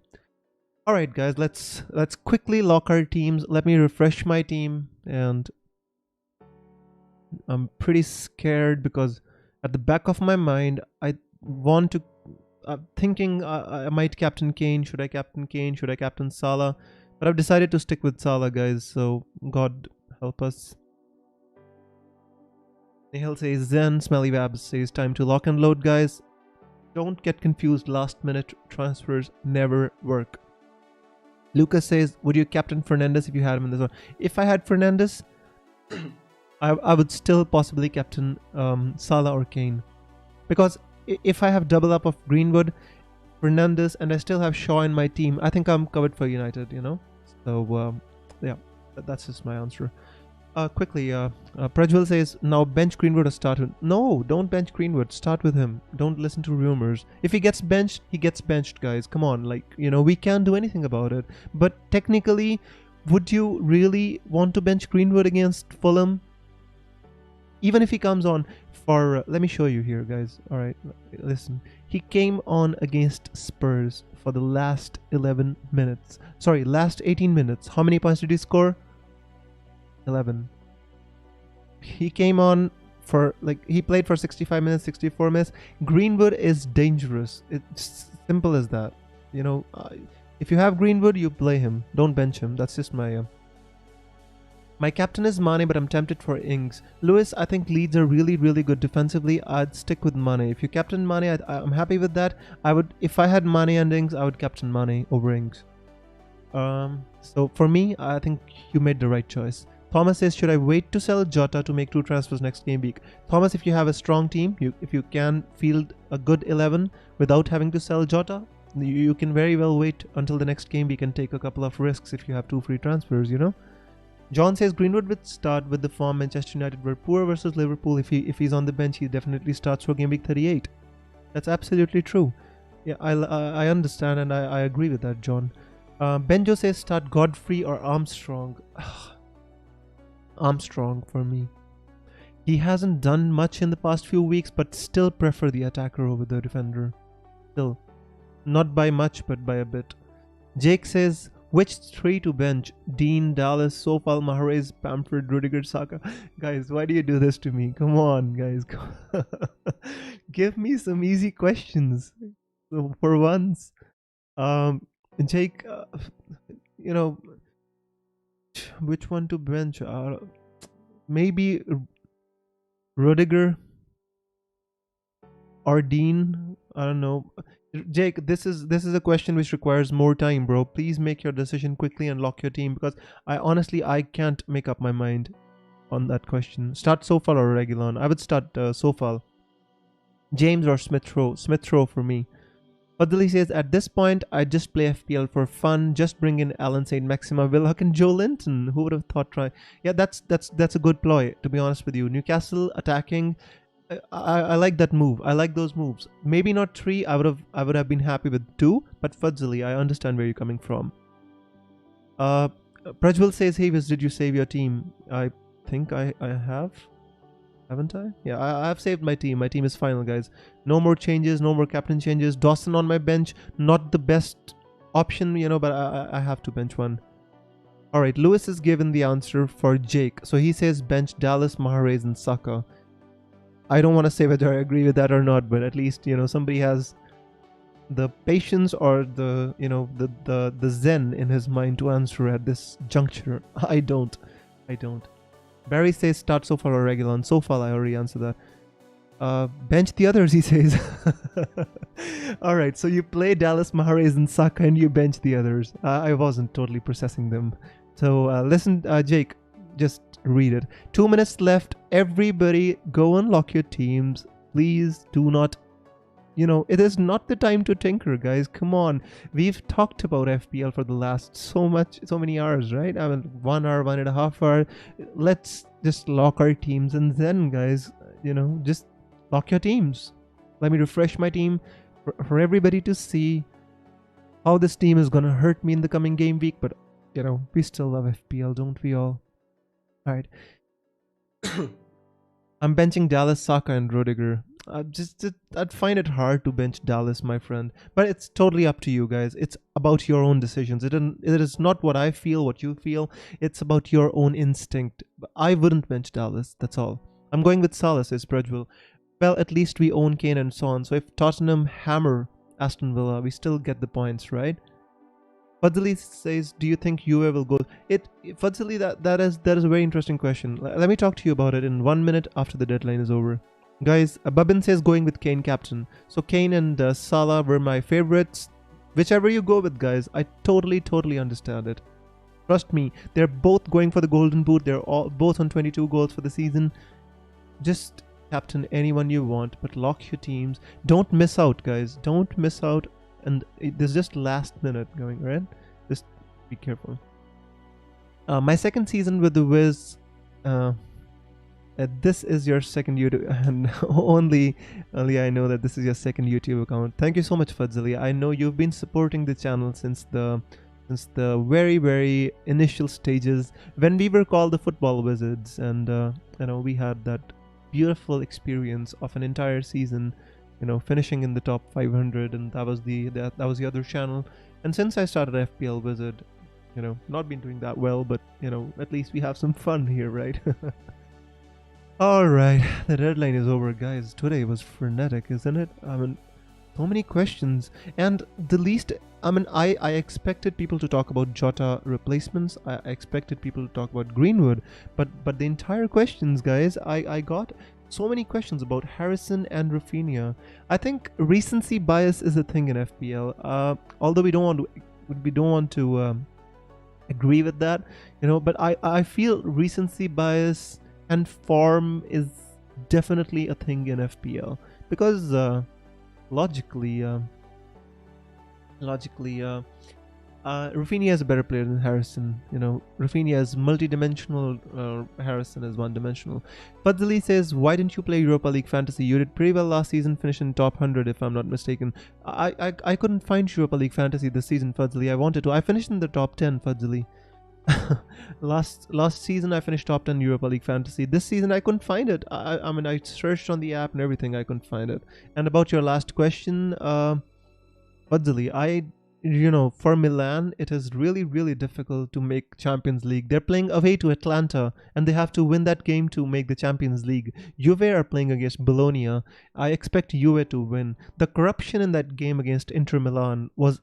All right, guys, let's quickly lock our teams. Let me refresh my team, and I'm pretty scared because at the back of my mind, I want to. Thinking I might captain Kane. Should I captain Kane? Should I captain Salah? But I've decided to stick with Salah, guys. So God help us. Nihal says Zen. Smelly Babs says time to lock and load, guys. Don't get confused. Last minute transfers never work. Lucas says, would you captain Fernandes if you had him in this one? If I had Fernandes, I would still possibly captain Salah or Kane. Because if I have double up of Greenwood, Fernandes, and I still have Shaw in my team, I think I'm covered for United, So, yeah, that's just my answer. Quickly, Prajwal says, now bench Greenwood or start with... No, don't bench Greenwood. Start with him. Don't listen to rumors. If he gets benched, he gets benched, guys. Come on, we can't do anything about it. But technically, would you really want to bench Greenwood against Fulham? Even if he comes on for... let me show you here, guys. All right, listen. He came on against Spurs for the last 11 minutes. Sorry, last 18 minutes. How many points did he score? 11. He came on for he played for 65 minutes, 64 minutes. Greenwood is dangerous. It's simple as that. If you have Greenwood, you play him. Don't bench him. That's just my captain is Mane, but I'm tempted for Ings. Lewis, I think Leeds are really, really good defensively. I'd stick with Mane. If you captain Mane, I'm happy with that. If I had Mane and Ings, I would captain Mane over Ings. So for me, I think you made the right choice. Thomas says, should I wait to sell Jota to make 2 transfers next game week? Thomas, if you have a strong team, if you can field a good 11 without having to sell Jota, you can very well wait until the next game week and take a couple of risks if you have 2 free transfers, John says Greenwood would start with the form Manchester United were poor versus Liverpool. If he's on the bench, he definitely starts for game week 38. That's absolutely true. Yeah, I understand and I agree with that, John. Benjo says start Godfrey or Armstrong. Armstrong for me. He hasn't done much in the past few weeks, but still prefer the attacker over the defender. Still. Not by much, but by a bit. Jake says, which 3 to bench? Dean, Dallas, Sofal, Mahrez, Bamford, Rudiger, Saka. Guys, why do you do this to me? Come on, guys. Give me some easy questions. So for once. Jake, which one to bench? Maybe Rudiger or Dean. I don't know. Jake, this is a question which requires more time, bro. Please make your decision quickly and lock your team, because I can't make up my mind on that question. Start Sofal or Reguilon? I would start Sofal. James or Smith Rowe? Smith Rowe for me. Fadli says, at this point, I just play FPL for fun. Just bring in Alan St. Maxima, Willock and Joe Linton. Who would have thought try? Yeah, that's a good ploy, to be honest with you. Newcastle attacking. I like that move. I like those moves. Maybe not 3. I would have been happy with 2. But Fadzali, I understand where you're coming from. Prajwal says, hey Viz, did you save your team? I think I have. Haven't I? Yeah, I have saved my team. My team is final, guys. No more changes. No more captain changes. Dawson on my bench. Not the best option, but I have to bench one. Alright, Lewis is given the answer for Jake. So he says bench Dallas, Mahrez and Saka. I don't want to say whether I agree with that or not, but at least, somebody has the patience or the zen in his mind to answer at this juncture. I don't. Barry says start Sofal or Reguilon. Sofal, I already answered that. Bench the others, he says. All right, so you play Dallas, Mahrez, and Saka, and you bench the others. I wasn't totally processing them. So listen, Jake, just read it. 2 minutes left. Everybody, go unlock your teams. Please do not. It is not the time to tinker, guys. Come on. We've talked about FPL for the last so many hours, right? I mean, 1 hour, 1.5 hours. Let's just lock our teams, and then, guys, just lock your teams. Let me refresh my team for everybody to see how this team is gonna hurt me in the coming game week. But we still love FPL, don't we all? All right. I'm benching Dallas, Saka, and Rudiger. I'd find it hard to bench Dallas, my friend. But it's totally up to you guys. It's about your own decisions. It is not what I feel, what you feel. It's about your own instinct. I wouldn't bench Dallas. That's all. I'm going with Salah, says Prajwal. Well, at least we own Kane and Son. So if Tottenham hammer Aston Villa, we still get the points, right? Fadzali says, do you think Juve will go? Fadzali, that is a very interesting question. Let me talk to you about it in 1 minute after the deadline is over. Guys, Babin says going with Kane captain. So Kane and Salah were my favorites. Whichever you go with, guys, I totally understand it. Trust me, they're both going for the golden boot. They're both on 22 goals for the season. Just captain anyone you want, but lock your teams. Don't miss out, guys. Don't miss out. And there's just last minute going, right? Just be careful. My second season with the Wiz. This is your second YouTube, and only I know that this is your second YouTube account. Thank you so much, Fadzali. I know you've been supporting the channel since the very initial stages when we were called the Football Wizards, and we had that beautiful experience of an entire season, finishing in the top 500, and that was the other channel. And since I started FPL Wizard, not been doing that well, but at least we have some fun here, right? Alright, the deadline is over, guys. Today was frenetic, isn't it? I mean, so many questions. And I expected people to talk about Jota replacements. I expected people to talk about Greenwood. But the entire questions, guys, I got so many questions about Harrison and Rafinha. I think recency bias is a thing in FPL. Although we don't want to agree with that, but I feel recency bias and form is definitely a thing in FPL because logically, Rafinha is a better player than Harrison. Rafinha is multi-dimensional. Harrison is one-dimensional. Fadzali says, "Why didn't you play Europa League Fantasy? You did pretty well last season, finishing in top 100, if I'm not mistaken." I couldn't find Europa League Fantasy this season, Fadzali. I wanted to. I finished in the top 10, Fadzali. last season I finished top 10 Europa League Fantasy. This season I couldn't find it. I mean, I searched on the app and everything, I couldn't find it. And about your last question, Fadzali, for Milan, it is really difficult to make Champions League. They're playing away to Atlanta, and they have to win that game to make the Champions League. Juve are playing against Bologna. I expect Juve to win. The corruption in that game against Inter Milan was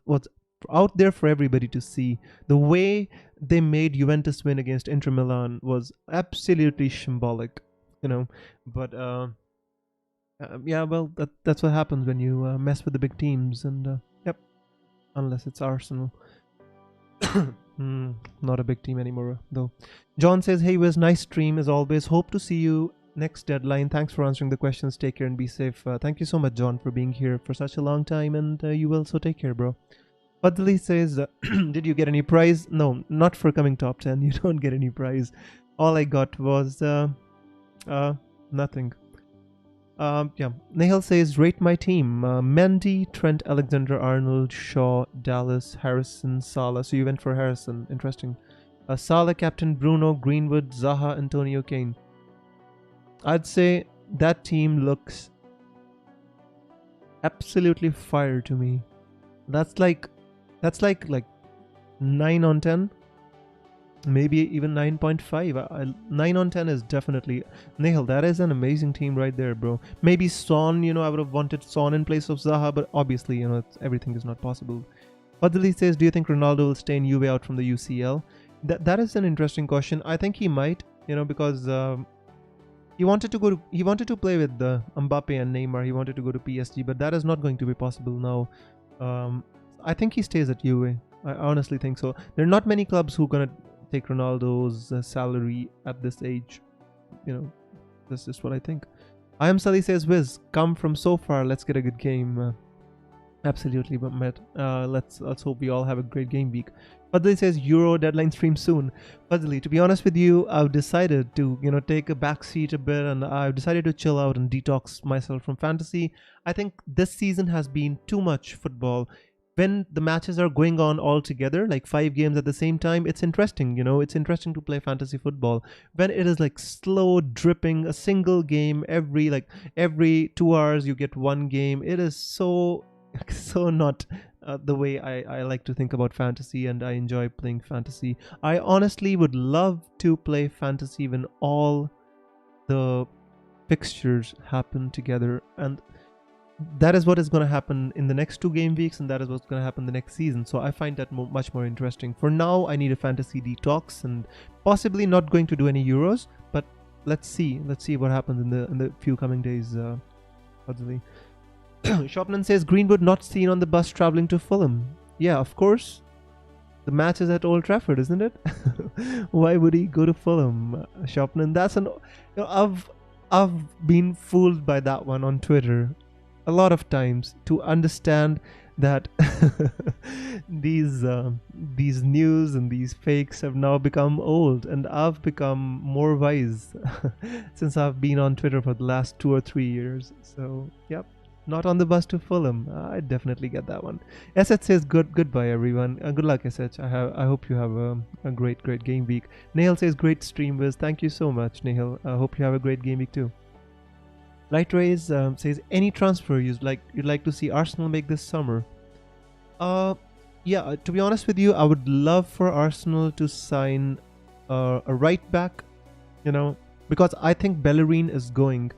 out there for everybody to see. The way they made Juventus win against Inter Milan was absolutely symbolic, But yeah, well, that's what happens when you mess with the big teams, and yep. Unless it's Arsenal. Not a big team anymore, though. John says, "Hey, was nice stream as always. Hope to see you next deadline. Thanks for answering the questions. Take care and be safe." Thank you so much, John, for being here for such a long time, and you also take care, bro. Fadli says, "Did you get any prize?" No, not for coming top 10. You don't get any prize. All I got was nothing. Yeah. Nehal says, "Rate my team. Mendy, Trent, Alexander-Arnold, Shaw, Dallas, Harrison, Salah." So you went for Harrison. Interesting. Salah, captain, Bruno, Greenwood, Zaha, Antonio, Kane. I'd say that team looks absolutely fire to me. That's like 9 on 10. Maybe even 9.5. 9 on 10 is definitely... Nehal, that is an amazing team right there, bro. Maybe Son, I would have wanted Son in place of Zaha, but obviously, everything is not possible. Fadli says, "Do you think Ronaldo will stay in Juve out from the UCL?" That is an interesting question. I think he might, because He wanted to play with the Mbappe and Neymar. He wanted to go to PSG, but that is not going to be possible now. I think he stays at Juve. I honestly think so. There are not many clubs who are gonna take Ronaldo's salary at this age. You know, that's just what I think. I am Sully says, Wiz, come from so far. Let's get a good game. Absolutely, but Matt, let's hope we all have a great game week. Fadli says Euro deadline stream soon. Fadli, to be honest with you, I've decided to take a back seat a bit, and I've decided to chill out and detox myself from fantasy. I think this season has been too much football. When the matches are going on all together, like 5 games at the same time, it's interesting. It's interesting to play fantasy football. When it is like slow dripping, a single game every 2 hours you get one game, it is so not the way I like to think about fantasy, and I enjoy playing fantasy. I honestly would love to play fantasy when all the fixtures happen together, and that is what is going to happen in the next 2 game weeks, and that is what's going to happen the next season. So I find that much more interesting. For now, I need a fantasy detox, and possibly not going to do any Euros, but let's see what happens in the few coming days. Hopefully. Shopman says Greenwood not seen on the bus traveling to Fulham. Yeah, of course. The match is at Old Trafford, isn't it? Why would he go to Fulham, Shopman? I've been fooled by that one on Twitter a lot of times to understand that these news and these fakes have now become old, and I've become more wise since I've been on Twitter for the last 2 or 3 years. So, yep. Not on the bus to Fulham. I definitely get that one. SH says goodbye everyone. Good luck, SH. I hope you have a great game week. Nahil says great stream, Wiz. Thank you so much, Nahil. I hope you have a great game week too. Light Rays says any transfer you'd like to see Arsenal make this summer. Yeah. To be honest with you, I would love for Arsenal to sign a right back. Because I think Bellerin is going.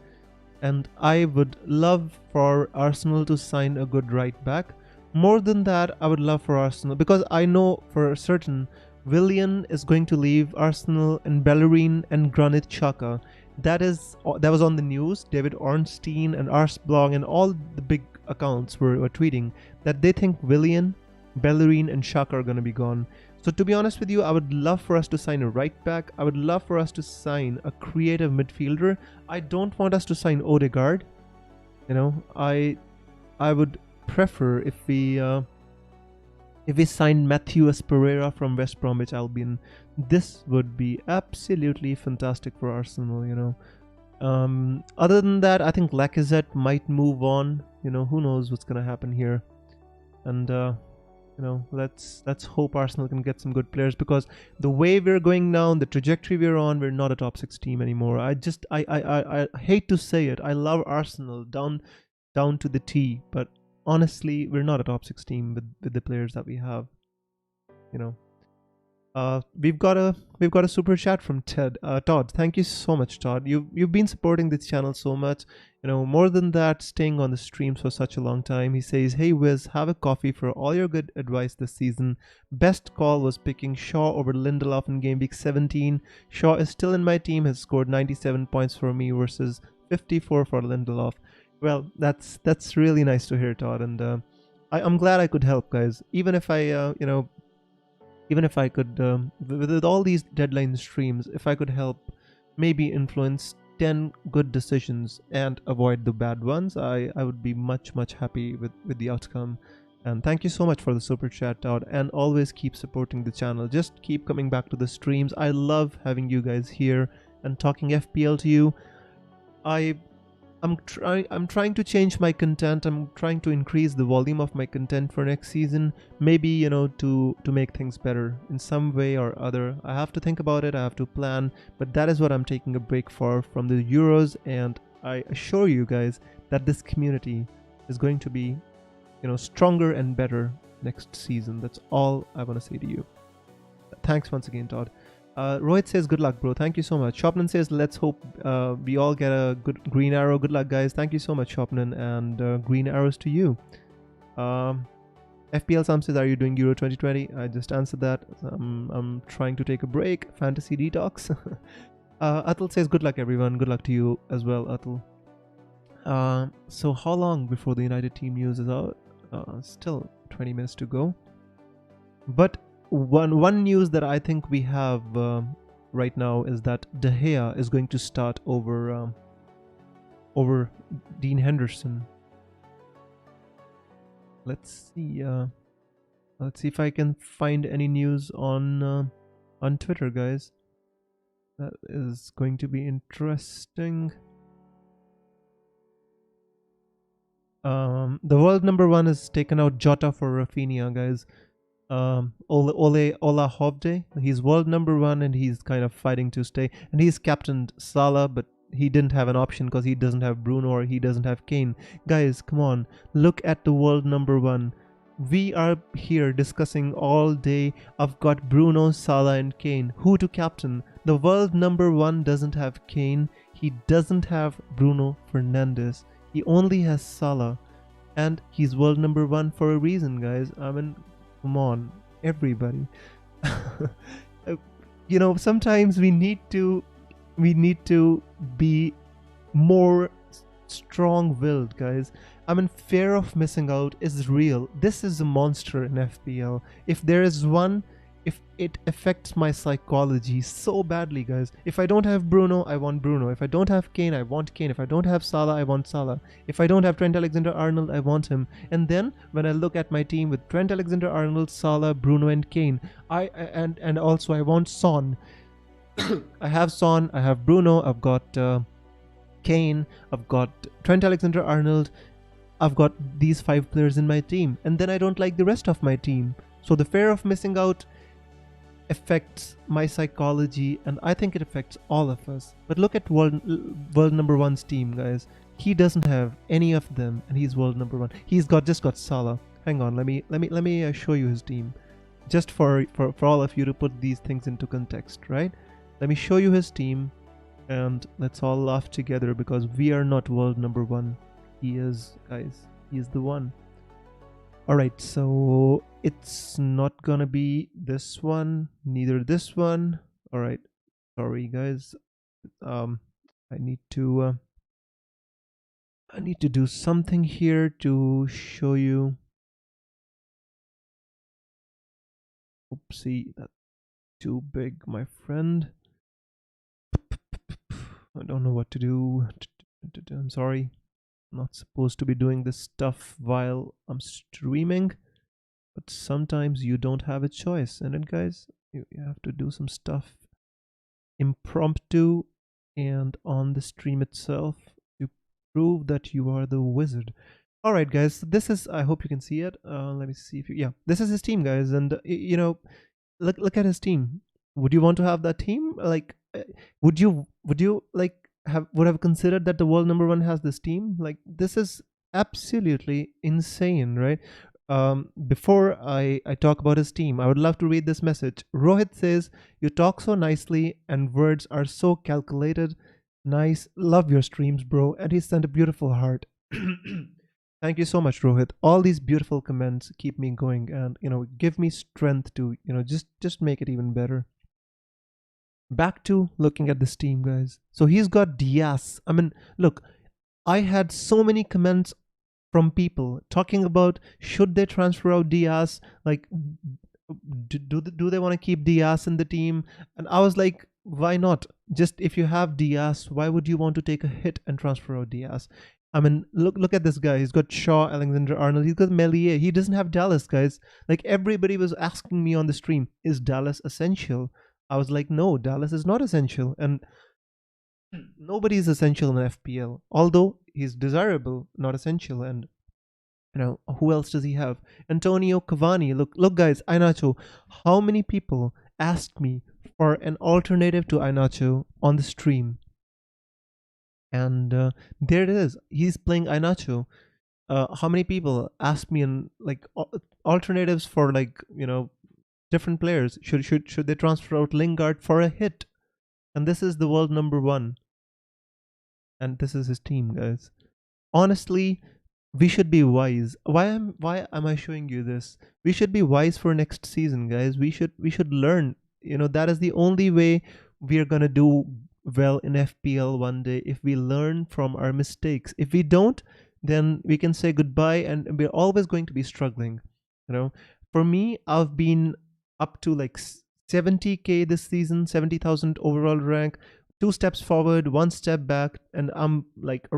And I would love for Arsenal to sign a good right back. More than that, I would love for Arsenal, because I know for certain Willian is going to leave Arsenal, and Bellerin and Granit Xhaka. That was on the news. David Ornstein and Arsblog and all the big accounts were tweeting that they think Willian, Bellerin and Xhaka are going to be gone. So to be honest with you, I would love for us to sign a right back. I would love for us to sign a creative midfielder. I don't want us to sign Odegaard. I would prefer if we sign Matheus Pereira from West Bromwich Albion. This would be absolutely fantastic for Arsenal. Other than that, I think Lacazette might move on. Who knows what's gonna happen here, and let's hope Arsenal can get some good players, because the way we're going now, the trajectory we're on, we're not a top 6 team anymore. I hate to say it. I love Arsenal down to the T, but honestly, we're not a top 6 team with the players that we have. We've got a super chat from Todd. Thank you so much, Todd. You've been supporting this channel so much. More than that, staying on the streams for such a long time. He says, "Hey Wiz, have a coffee for all your good advice this season. Best call was picking Shaw over Lindelof in game week 17. Shaw is still in my team. Has scored 97 points for me versus 54 for Lindelof." Well, that's really nice to hear, Todd, and I'm glad I could help, guys. Even if I could, with all these deadline streams, if I could help maybe influence 10 good decisions and avoid the bad ones, I would be much happy with the outcome. And thank you so much for the super chat, Todd, and always keep supporting the channel. Just keep coming back to the streams. I love having you guys here and talking FPL to you. I'm trying to change my content. I'm trying to increase the volume of my content for next season. Maybe, to make things better in some way or other. I have to think about it. I have to plan. But that is what I'm taking a break from the Euros. And I assure you guys that this community is going to be, stronger and better next season. That's all I want to say to you. Thanks once again, Todd. Rohit says, good luck, bro. Thank you so much. Shopnan says, let's hope we all get a good green arrow. Good luck, guys. Thank you so much, Shopnan, and green arrows to you. FPL Sam says, are you doing Euro 2020? I just answered that. I'm trying to take a break. Fantasy detox. Atul says, good luck, everyone. Good luck to you as well, Atul. So how long before the United team news is out? Still 20 minutes to go. But one news that I think we have right now is that De Gea is going to start over Dean Henderson. Let's see. Let's see if I can find any news on Twitter, guys. That is going to be interesting. The world number one has taken out Jota for Rafinha, guys. Ola Hovde, he's world number one and he's kind of fighting to stay. And he's captained Salah, but he didn't have an option because he doesn't have Bruno or he doesn't have Kane. Guys, come on, look at the world number one. We are here discussing all day. I've got Bruno, Salah and Kane. Who to captain? The world number one doesn't have Kane. He doesn't have Bruno Fernandes. He only has Salah. And he's world number one for a reason, guys. I mean, come on, everybody. You know, sometimes we need to be more strong-willed, guys. I mean, fear of missing out is real. This is a monster in FPL. If there is one, if it affects my psychology so badly, guys. If I don't have Bruno, I want Bruno. If I don't have Kane, I want Kane. If I don't have Salah, I want Salah. If I don't have Trent Alexander-Arnold, I want him. And then when I look at my team with Trent Alexander-Arnold, Salah, Bruno and Kane, and also I want Son. I have Son, I have Bruno, I've got Kane, I've got Trent Alexander-Arnold, I've got these 5 players in my team, and then I don't like the rest of my team. So the fear of missing out affects my psychology, and I think it affects all of us. But look at world number one's team, guys. He doesn't have any of them, and he's world number one. He's just got Salah. Hang on, let me show you his team, just for all of you to put these things into context, right? Let me show you his team, and let's all laugh together because we are not world number one. He is, guys. He is the one. Alright, so it's not gonna be this one, neither this one. Alright, sorry guys. I need to do something here to show you. Oopsie, that's too big, my friend. I don't know what to do. I'm sorry. I'm not supposed to be doing this stuff while I'm streaming, but sometimes you don't have a choice, and then guys, you have to do some stuff impromptu and on the stream itself to prove that you are the wizard. All right, guys, so this is, I hope you can see it. Let me see if you, yeah, this is his team, guys, and you know, look at his team. Would you want to have that team? Like, would you like would have considered that the world number one has this team? Like, this is absolutely insane, right? Before I talk about his team, I would love to read this message. Rohit says, you talk so nicely and words are so calculated. Nice. Love your streams, bro. And he sent a beautiful heart. Thank you so much, Rohit. All these beautiful comments keep me going and, you know, give me strength to, you know, just make it even better. Back to looking at this team, guys. So he's got Diaz. I mean, look, I had so many comments from people talking about should they transfer out Diaz? Like, do they want to keep Diaz in the team? And I was like, why not? Just if you have Diaz, why would you want to take a hit and transfer out Diaz? I mean, look at this guy. He's got Shaw, Alexander-Arnold. He's got Melier. He doesn't have Dallas, guys. Like, everybody was asking me on the stream, is Dallas essential? I was like, no, Dallas is not essential. And nobody is essential in FPL. Although he's desirable, not essential. And, you know, who else does he have? Antonio Cavani. Look, guys, Iheanacho. How many people asked me for an alternative to Iheanacho on the stream? And there it is. He's playing Iheanacho. How many people asked me in like alternatives for, like, you know, different players? Should they transfer out Lingard for a hit? And this is the world number one. And this is his team, guys. Honestly, we should be wise. Why am I showing you this? We should be wise for next season, guys. We should learn. You know, that is the only way we are gonna do well in FPL one day if we learn from our mistakes. If we don't, then we can say goodbye and we're always going to be struggling. You know, for me, I've been up to like 70k this season, 70,000 overall rank, 2 steps forward, 1 step back, and I'm like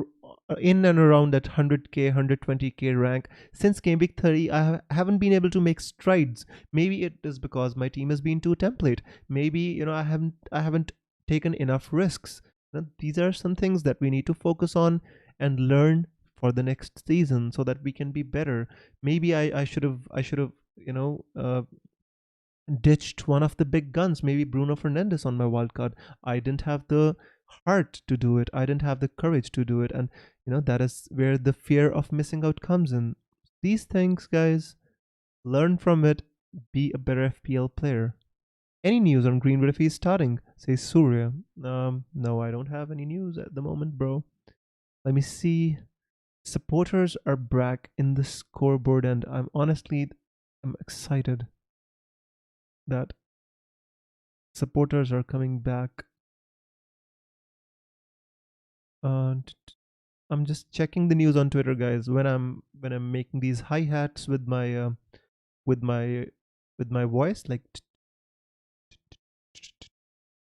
in and around that 100k, 120k rank. Since game week 30, haven't been able to make strides. Maybe it is because my team has been too template. Maybe, you know, I haven't taken enough risks. These are some things that we need to focus on and learn for the next season so that we can be better. Maybe I should have ditched one of the big guns, maybe Bruno Fernandes on my wildcard. I didn't have the heart to do it. I didn't have the courage to do it. And, that is where the fear of missing out comes in. These things, guys, learn from it, be a better FPL player. Any news on Greenwood if he's starting? Says Surya. No, I don't have any news at the moment, bro. Let me see. Supporters are back in the scoreboard, and I'm excited that supporters are coming back. I'm just checking the news on Twitter, guys. When I'm making these hi hats with my with my with my voice, like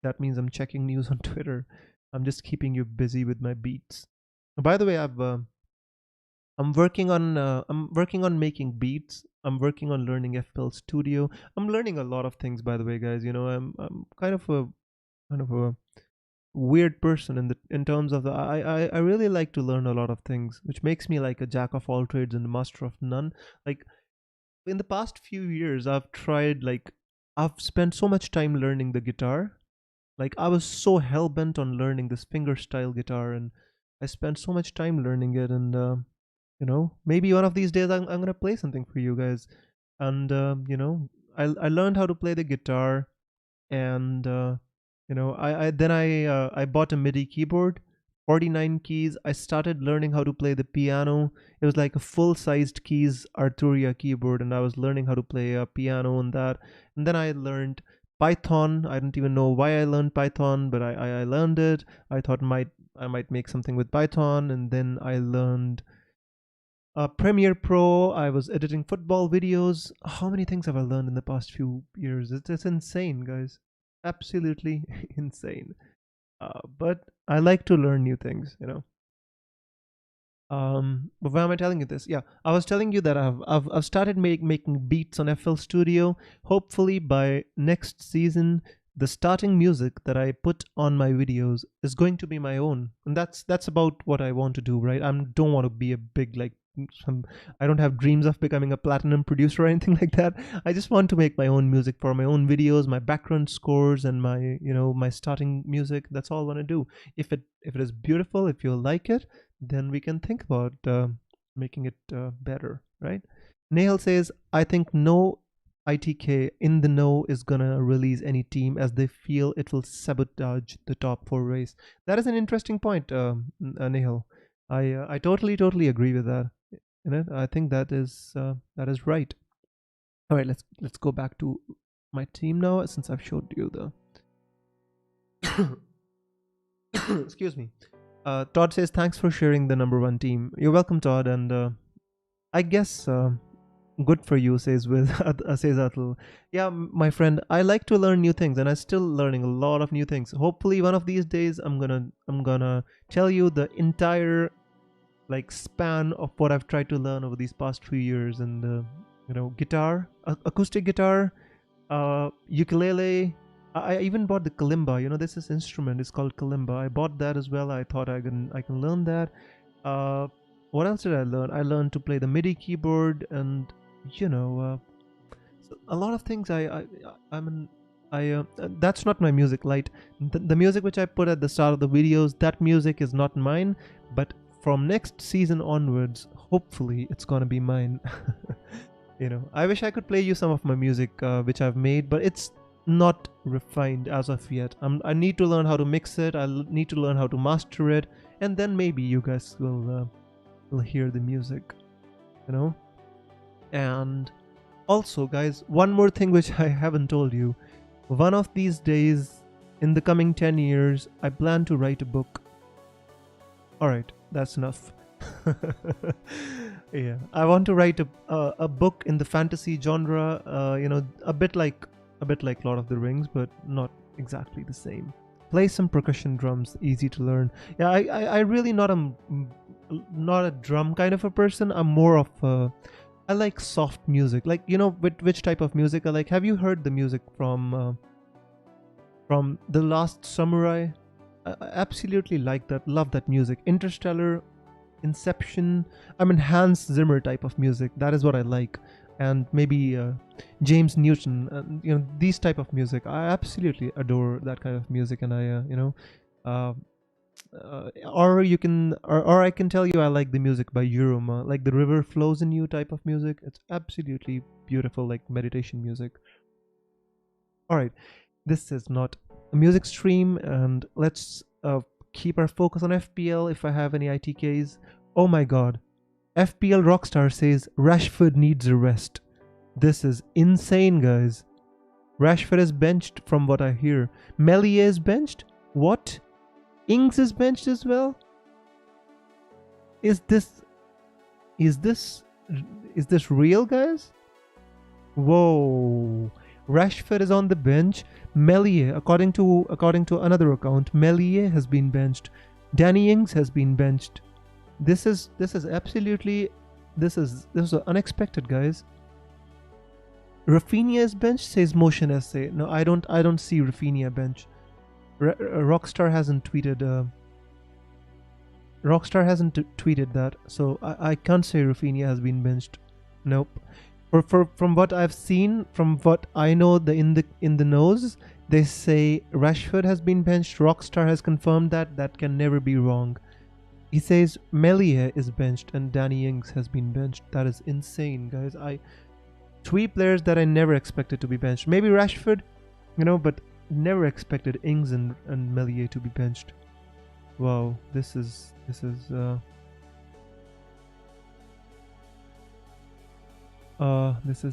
that means I'm checking news on Twitter. I'm just keeping you busy with my beats. By the way, I'm working on making beats. I'm working on learning FPL Studio. I'm learning a lot of things, by the way, guys. I'm kind of a weird person in terms of I really like to learn a lot of things, which makes me like a jack of all trades and a master of none. Like in the past few years, I've spent so much time learning the guitar. Like I was so hell bent on learning this fingerstyle guitar, and I spent so much time learning it. And maybe one of these days I'm gonna play something for you guys. And I learned how to play the guitar, and I bought a MIDI keyboard, 49 keys. I started learning how to play the piano. It was like a full-sized keys Arturia keyboard, and I was learning how to play a piano on that. And then I learned Python. I don't even know why I learned Python, but I learned it. I thought I might make something with Python. And then I learned Premiere Pro. I was editing football videos. How many things have I learned in the past few years? It's insane, guys. Absolutely insane. But I like to learn new things. But why am I telling you this? Yeah, I was telling you that I've started making beats on FL Studio. Hopefully by next season, the starting music that I put on my videos is going to be my own, and that's about what I want to do, right? I don't want to be a big like some. I don't have dreams of becoming a platinum producer or anything like that. I just want to make my own music for my own videos, my background scores, and my starting music. That's all I want to do. If it is beautiful, if you like it, then we can think about making it better, right? Nail says, I think no ITK in the know is gonna release any team as they feel it will sabotage the top four race. That is an interesting point, Nihal. I totally agree with that. I think that is right. All right, let's go back to my team now since I've showed you the. Excuse me. Todd says thanks for sharing the number one team. You're welcome, Todd, and I guess good for you, says Atul. Yeah, my friend, I like to learn new things, and I'm still learning a lot of new things. Hopefully, one of these days, I'm gonna tell you the entire like span of what I've tried to learn over these past few years. And guitar, acoustic guitar, ukulele. I even bought the kalimba. This is instrument. It's called kalimba. I bought that as well. I thought I can learn that. What else did I learn? I learned to play the MIDI keyboard, and so a lot of things. That's not my music. Like the music which I put at the start of the videos, that music is not mine. But from next season onwards, hopefully it's gonna be mine. I wish I could play you some of my music which I've made, but it's not refined as of yet. I need to learn how to mix it. I need to learn how to master it, and then maybe you guys will hear the music. And also, guys, one more thing which I haven't told you. One of these days, In the coming 10 years, I plan to write a book. Alright, that's enough. Yeah, I want to write a book in the fantasy genre, a bit like Lord of the Rings, but not exactly the same. Play some percussion drums, easy to learn. Yeah, I really not a drum kind of a person. I'm more of I like soft music. Like, which type of music I like. Have you heard the music from The Last Samurai? I absolutely like that. Love that music. Interstellar, Inception. I mean, Hans Zimmer type of music. That is what I like. And maybe James Newton. These type of music. I absolutely adore that kind of music. And or I can tell you I like the music by Yuruma, like The River Flows in You type of music. It's absolutely beautiful, like meditation music. All right, this is not a music stream, and let's keep our focus on FPL. If I have any ITKs, oh my god, FPL Rockstar says Rashford needs a rest. This is insane, guys. Rashford is benched from what I hear. Meslier is benched. What? Ings is benched as well. Is this real, guys? Whoa. Rashford is on the bench. Meslier, according to another account, Meslier has been benched. Danny Ings has been benched. This is absolutely unexpected, guys. Rafinha is benched, says Motion Essay. No, I don't see Rafinha bench. Rockstar hasn't tweeted. Rockstar hasn't tweeted that, so I can't say Rafinha has been benched. Nope. From what I've seen, from what I know, in the nose, they say Rashford has been benched. Rockstar has confirmed that. That can never be wrong. He says Meslier is benched and Danny Ings has been benched. That is insane, guys. Three players that I never expected to be benched. Maybe Rashford, but never expected Ings and Meslier to be benched. Wow, this is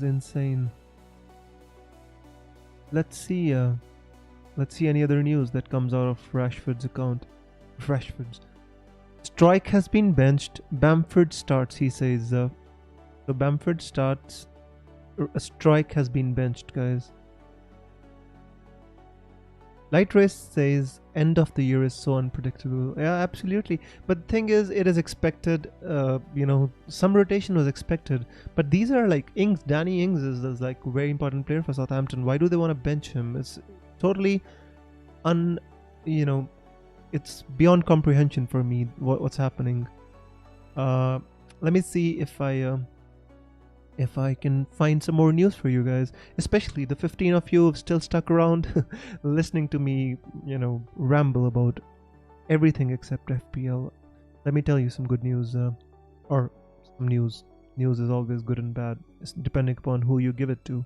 insane. Let's see any other news that comes out of Rashford's account. Strike has been benched. Bamford starts, he says. So Bamford starts. A Strike has been benched, guys. Light Race says end of the year is so unpredictable. Yeah, absolutely. But the thing is, it is expected. Some rotation was expected. But these are like Ings. Danny Ings is like a very important player for Southampton. Why do they want to bench him? It's totally it's beyond comprehension for me what's happening. Let me see if I can find some more news for you guys, especially the 15 of you who've still stuck around listening to me, ramble about everything except FPL. Let me tell you some good news, or some news. News is always good and bad, depending upon who you give it to.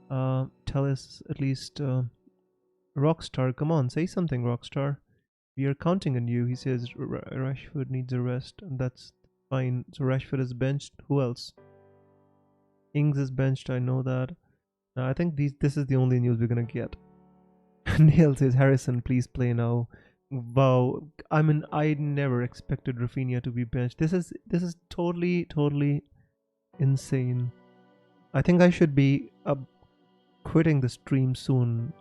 Tell us at least, Rockstar, come on, say something, Rockstar. We are counting on you. He says Rashford needs a rest, and that's fine. So Rashford is benched. Who else? Ings is benched, I know that. I think this is the only news we're gonna get. Neil says, Harrison, please play now. Wow, I mean, I never expected Rafinha to be benched. This is totally insane. I think I should be quitting the stream soon,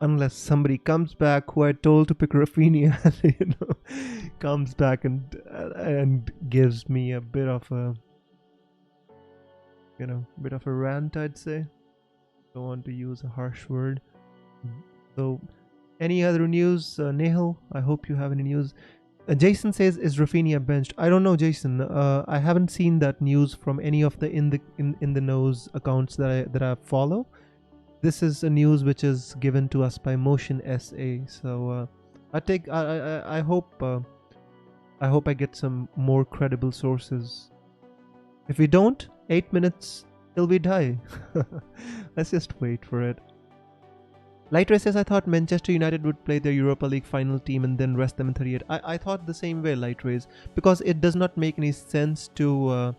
unless somebody comes back who I told to pick Rafinha, comes back and gives me a bit of a rant, I'd say. Don't want to use a harsh word. So, any other news, Nehal? I hope you have any news. Jason says, is Rafinha benched? I don't know, Jason. I haven't seen that news from any of the in the nose accounts that I follow. This is a news which is given to us by Motion SA. So I hope I get some more credible sources. If we don't, 8 minutes till we die. Let's just wait for it. Lightrace says, I thought Manchester United would play their Europa League final team and then rest them in 38. I thought the same way, Lightrace, because it does not make any sense to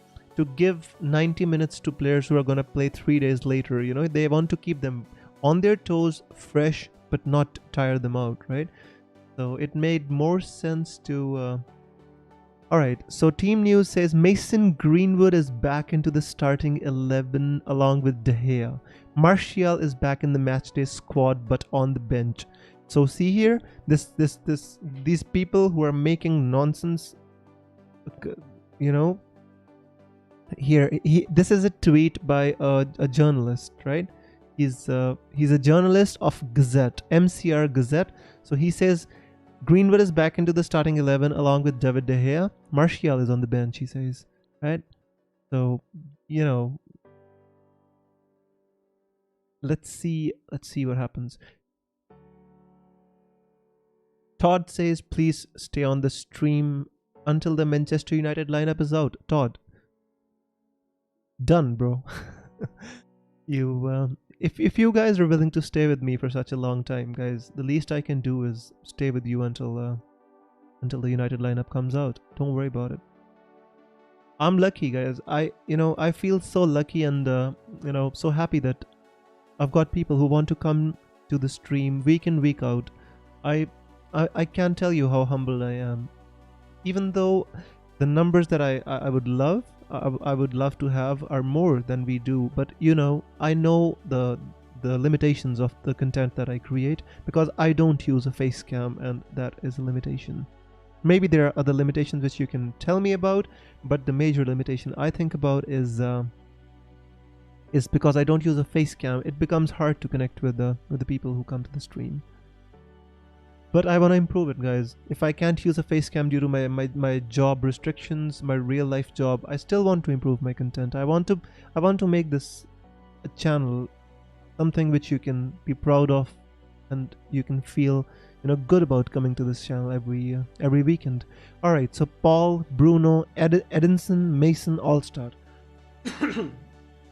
give 90 minutes to players who are going to play 3 days later. They want to keep them on their toes, fresh, but not tire them out, right? So it made more sense to alright, so team news says Mason Greenwood is back into the starting 11 along with De Gea. Martial is back in the matchday squad but on the bench. So see here, these people who are making nonsense, you know, here this is a tweet by a journalist, right? He's a journalist of Gazette, MCR Gazette. So he says Greenwood is back into the starting 11 along with David De Gea. Martial is on the bench, he says, right? So, you know, let's see what happens. Todd says, please stay on the stream until the Manchester United lineup is out. Todd, done, bro. If you guys are willing to stay with me for such a long time, guys, the least I can do is stay with you until the United lineup comes out. Don't worry about it. I'm lucky, guys. I feel so lucky and so happy that I've got people who want to come to the stream week in, week out. I can't tell you how humbled I am. Even though the numbers that I would love to have are more than we do, but I know the limitations of the content that I create because I don't use a face cam, and that is a limitation. Maybe there are other limitations which you can tell me about, but the major limitation I think about is because I don't use a face cam. It becomes hard to connect with the people who come to the stream. But I want to improve it, guys. If I can't use a face cam due to my job restrictions, my real life job, I still want to improve my content. I want to make this a channel, something which you can be proud of, and you can feel good about coming to this channel every weekend. All right, so Paul, Bruno, Edinson, Mason all start. All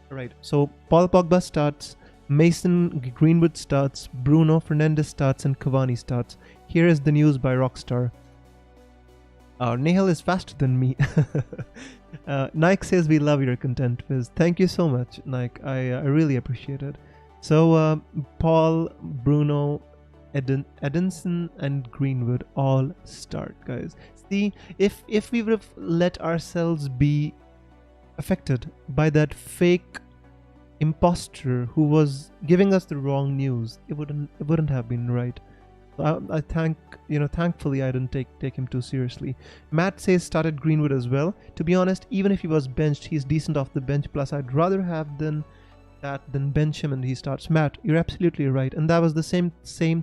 right, so Paul Pogba starts. Mason Greenwood starts, Bruno Fernandes starts, and Cavani starts. Here is the news by Rockstar. Nehal is faster than me. Nike says we love your content, Viz. Thank you so much, Nike. I really appreciate it. So Paul, Bruno, Edinson, and Greenwood all start, guys. See, if we would have let ourselves be affected by that fake imposter who was giving us the wrong news, it wouldn't have been right. I thankfully I didn't take him too seriously. Matt says started Greenwood as well. To be honest, even if he was benched, he's decent off the bench. Plus, I'd rather have than bench him and he starts. Matt, you're absolutely right, and that was the same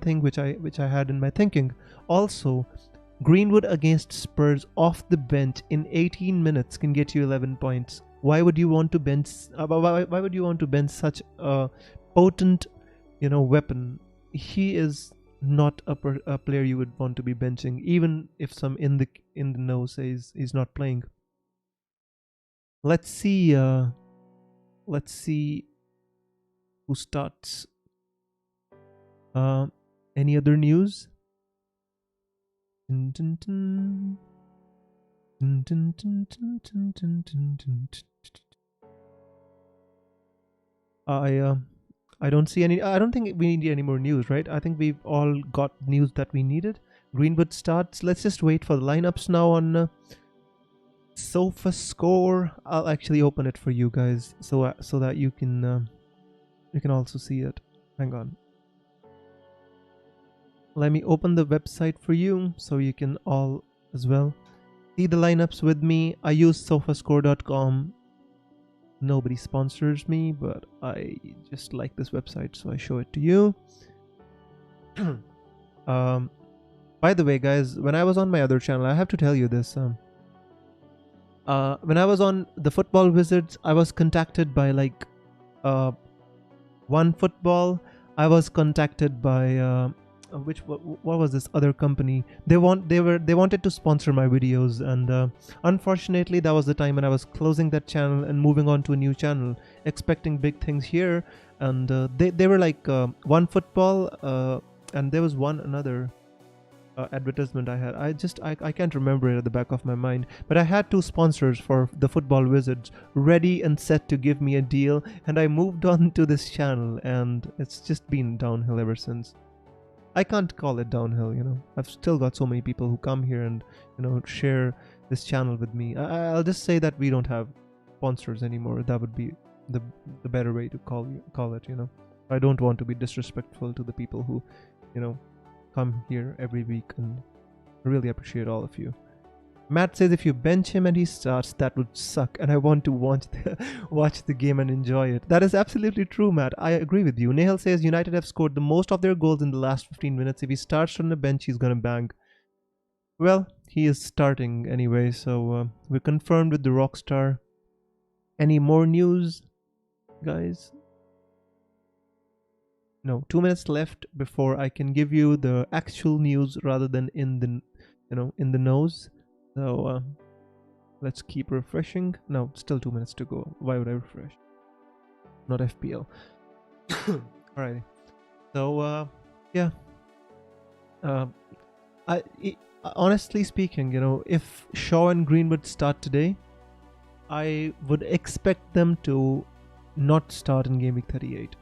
thing which I had in my thinking. Also, Greenwood against Spurs off the bench in 18 minutes can get you 11 points. Why would you want to bench? Why would you want to bench such a potent, weapon? He is not a player you would want to be benching, even if some in the know says he's not playing. Let's see who starts. Any other news? I don't see any. I don't think we need any more news, right? I think we've all got news that we needed. Greenwood starts. Let's just wait for the lineups now on Sofa Score. I'll actually open it for you guys so that you can also see it. Hang on. Let me open the website for you so you can all as well see the lineups with me. I use sofascore.com. Nobody sponsors me, but I just like this website, so I show it to you. By the way, guys, when I was on my other channel, I have to tell you this. When I was on the Football Wizards, I was contacted by like One Football. I was contacted by what was this other company? They wanted to sponsor my videos, and unfortunately that was the time when I was closing that channel and moving on to a new channel, expecting big things here. And they were like One Football, and there was another advertisement I had. I can't remember it at the back of my mind, but I had two sponsors for the Football Wizards ready and set to give me a deal, and I moved on to this channel, and it's just been downhill ever since. I can't call it downhill, you know. I've still got so many people who come here and, you know, share this channel with me. I'll just say that we don't have sponsors anymore. That would be the the better way to call it, you know. I don't want to be disrespectful to the people who, you know, come here every week, and I really appreciate all of you. Matt says if you bench him and he starts, that would suck, and I want to watch the game and enjoy it. That is absolutely true, Matt. I agree with you. Nehal says United have scored the most of their goals in the last 15 minutes. If he starts from the bench, he's gonna bang. Well, he is starting anyway, so we're confirmed with the Rockstar. Any more news, guys? No, 2 minutes left before I can give you the actual news rather than in the, you know, in the nose. So let's keep refreshing. No, still 2 minutes to go. Why would I refresh? Not FPL. Alrighty. So yeah. Honestly speaking, you know, if Shaw and Greenwood start today, I would expect them to not start in game week 38.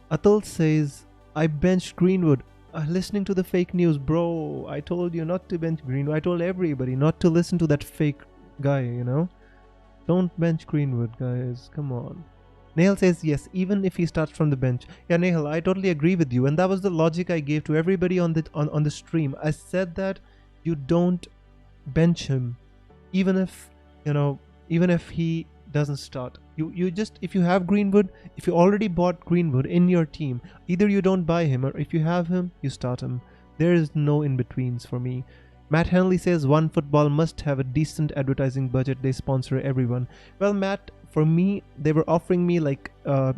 Atul says, I benched Greenwood. Listening to the fake news, bro. I told you not to bench Greenwood. I told everybody not to listen to that fake guy, you know. Don't bench Greenwood, guys. Come on. Nehal says yes, even if he starts from the bench. Yeah, Nehal, I totally agree with you, and that was the logic I gave to everybody on the stream. I said that you don't bench him, even if, you know, even if he doesn't start. You just, if you have Greenwood, if you already bought Greenwood in your team, either you don't buy him, or if you have him, you start him. There is no in betweens for me. Matt Henley says One Football must have a decent advertising budget. They sponsor everyone. Well, Matt, for me, they were offering me like what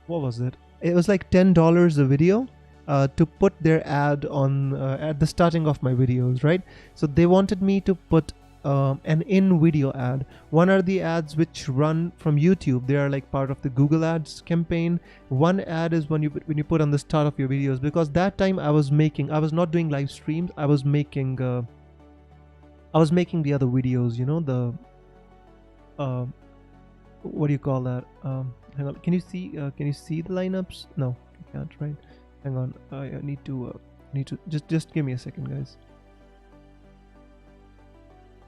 was it? It was like $10 a video to put their ad on at the starting of my videos, right? So they wanted me to put an in-video ad. One are the ads which run from YouTube. They are like part of the Google Ads campaign. One ad is when you put on the start of your videos, because that time I was not doing live streams. I was making the other videos, you know, the what do you call that? Hang on. Can you see the lineups? No, you can't, right? Hang on. I need to just give me a second, guys.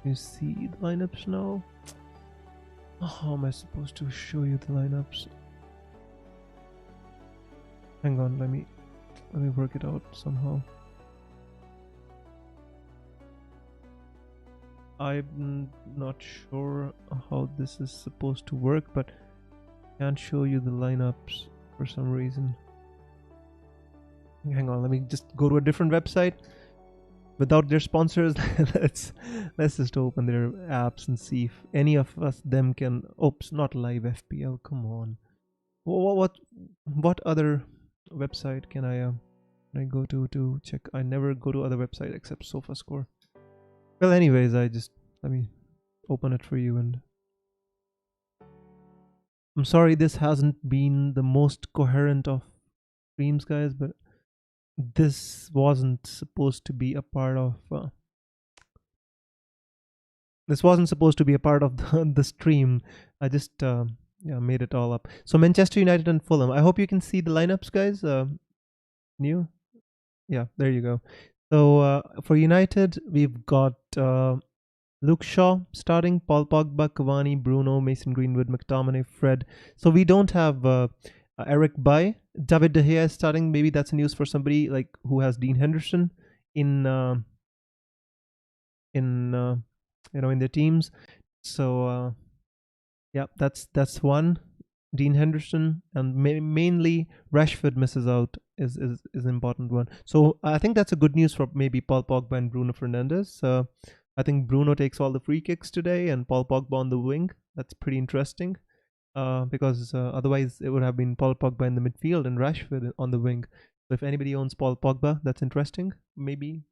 You see the lineups now? How am I supposed to show you the lineups? Hang on, let me work it out somehow. I'm not sure how this is supposed to work, but I can't show you the lineups for some reason. Hang on, let me just go to a different website. Without their sponsors, let's just open their apps and see if any of them can. Oops, not live FPL. Come on. What other website can I go to check? I never go to other website except SofaScore. Well, anyways, let me open it for you. And I'm sorry this hasn't been the most coherent of streams, guys, but this wasn't supposed to be a part of the stream. I just made it all up. So Manchester United and Fulham. I hope you can see the lineups, guys. New, yeah, there you go. So for United, we've got Luke Shaw starting, Paul Pogba, Cavani, Bruno, Mason Greenwood, McTominay, Fred. So we don't have Eric Bailly. David De Gea is starting. Maybe that's news for somebody like who has Dean Henderson in their teams. So yeah, that's one. Dean Henderson, and mainly Rashford misses out is an important one. So I think that's a good news for maybe Paul Pogba and Bruno Fernandes. I think Bruno takes all the free kicks today, and Paul Pogba on the wing. That's pretty interesting. Because otherwise it would have been Paul Pogba in the midfield and Rashford on the wing. So if anybody owns Paul Pogba, that's interesting. Maybe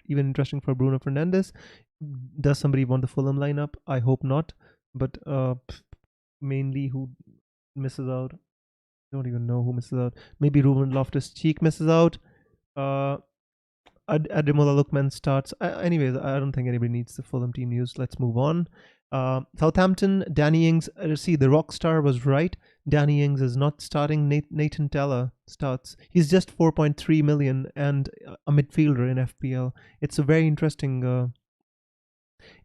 even interesting for Bruno Fernandes. Does somebody want the Fulham lineup? I hope not. But mainly who misses out? I don't even know who misses out. Maybe Ruben Loftus-Cheek misses out. Ademola Lookman starts. Anyways, I don't think anybody needs the Fulham team news. Let's move on. Southampton, Danny Ings. See, the rock star was right. Danny Ings is not starting. Nathan Tella starts. He's just 4.3 million and a midfielder in FPL. It's a very interesting.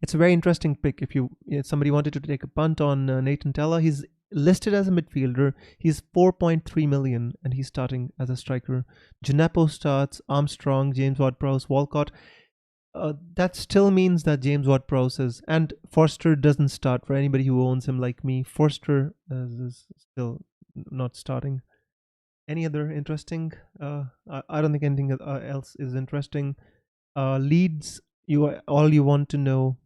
It's a very interesting pick. If somebody wanted to take a punt on Nathan Tella, he's listed as a midfielder. He's 4.3 million and he's starting as a striker. Gineppo starts. Armstrong, James Ward-Prowse, Walcott. That still means that James Ward-Prowse is, and Forster doesn't start. For anybody who owns him like me, Forster is still not starting. Any other interesting? I don't think anything else is interesting. Leeds, all you want to know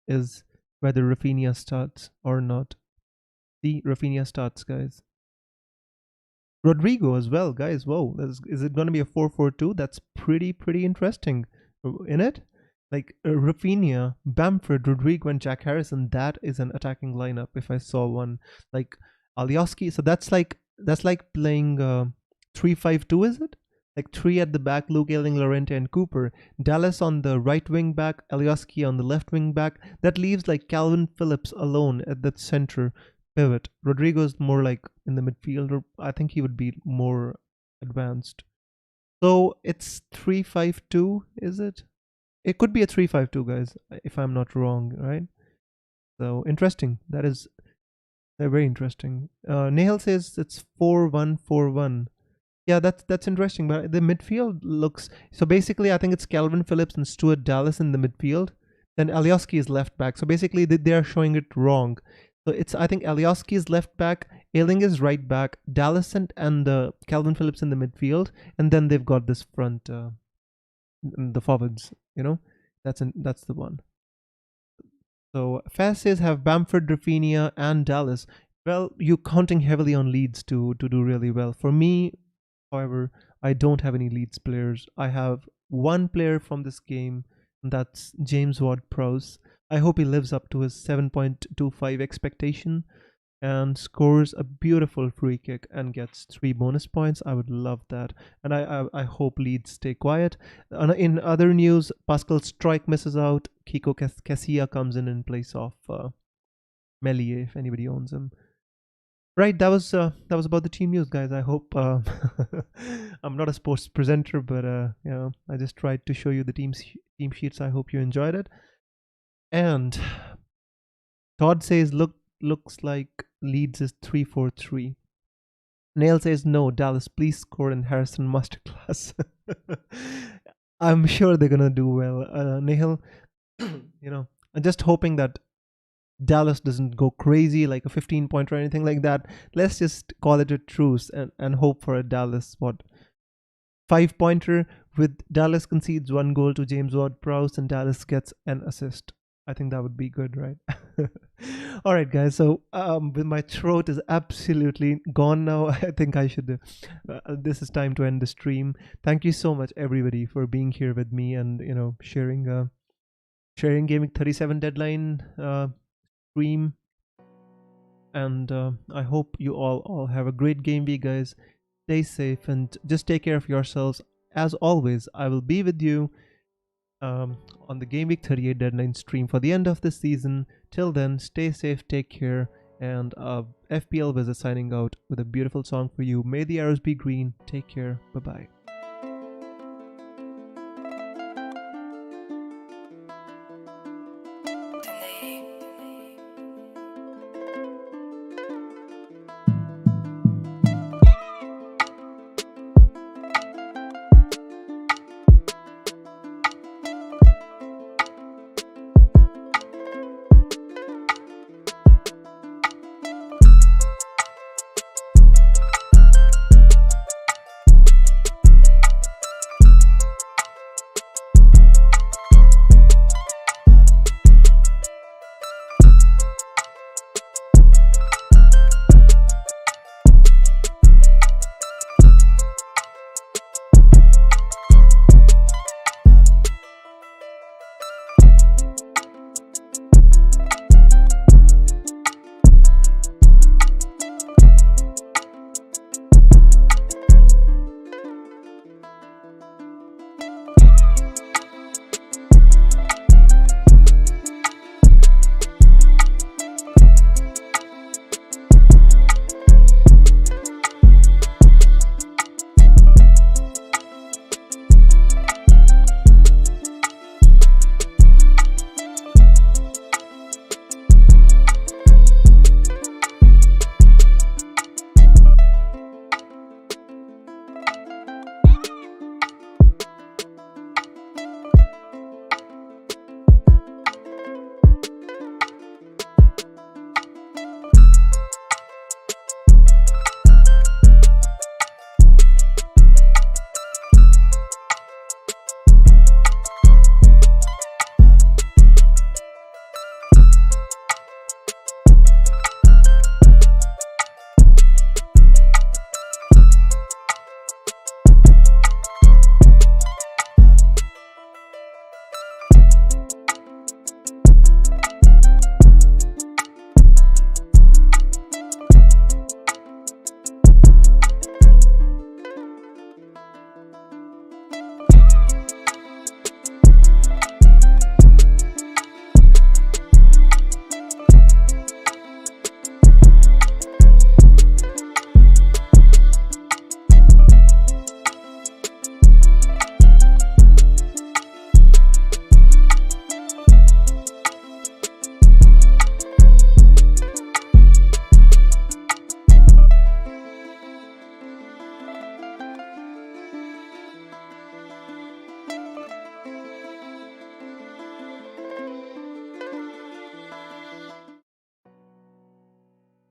is whether Rafinha starts or not. See, Rafinha starts, guys. Rodrigo as well, guys. Whoa, is it going to be a 4-4-2? That's pretty interesting, in it. Like Rafinha, Bamford, Rodrigo, and Jack Harrison. That is an attacking lineup. If I saw one, like Alioski, so that's like playing 3-5-2. Is it? Like three at the back: Luke Ayling, Llorente, and Cooper. Dallas on the right wing back, Alioski on the left wing back. That leaves like Calvin Phillips alone at the center pivot. Rodrigo's more like in the midfield, or I think he would be more advanced. So it's 3-5-2, is it? It could be a 3-5-2, guys, if I'm not wrong, right? So interesting. That is very interesting. Nahal says it's 4-1-4-1. Yeah, that's interesting. But the midfield looks, so basically I think it's Calvin Phillips and Stuart Dallas in the midfield. Then Alioski is left back. So basically they are showing it wrong. So it's, I think Alioski is left back, Ayling is right back, Dallas and Calvin Phillips in the midfield, and then they've got this front, the forwards. That's the one. So Faz have Bamford, Rafinha, and Dallas. Well, you're counting heavily on Leeds to do really well. For me, however, I don't have any Leeds players. I have one player from this game, and that's James Ward-Prowse. I hope he lives up to his 7.25 expectation and scores a beautiful free kick and gets 3 bonus points. I would love that. And I hope Leeds stay quiet. In other news, Pascal Strike misses out. Kiko Casilla comes in place of Melie, if anybody owns him. Right, that was about the team news, guys. I hope I'm not a sports presenter, but I just tried to show you the team sheets. I hope you enjoyed it. And Todd says, looks like Leeds is 3-4-3. Nail says no, Dallas please score in Harrison masterclass. I'm sure they're gonna do well. Nahil, I'm just hoping that Dallas doesn't go crazy like a 15-point or anything like that. Let's just call it a truce and hope for a Dallas 5-pointer with Dallas concedes 1 goal to James Ward-Prowse and Dallas gets an assist. I think that would be good, right? All right, guys. So my throat is absolutely gone now. I think I should. This is time to end the stream. Thank you so much, everybody, for being here with me and sharing Gaming 37 deadline stream. And I hope you all have a great game week, guys. Stay safe and just take care of yourselves. As always, I will be with you on the Game Week 38 deadline stream for the end of this season. Till then, stay safe, take care, and FPL Visit signing out with a beautiful song for you. May the arrows be green. Take care. Bye-bye.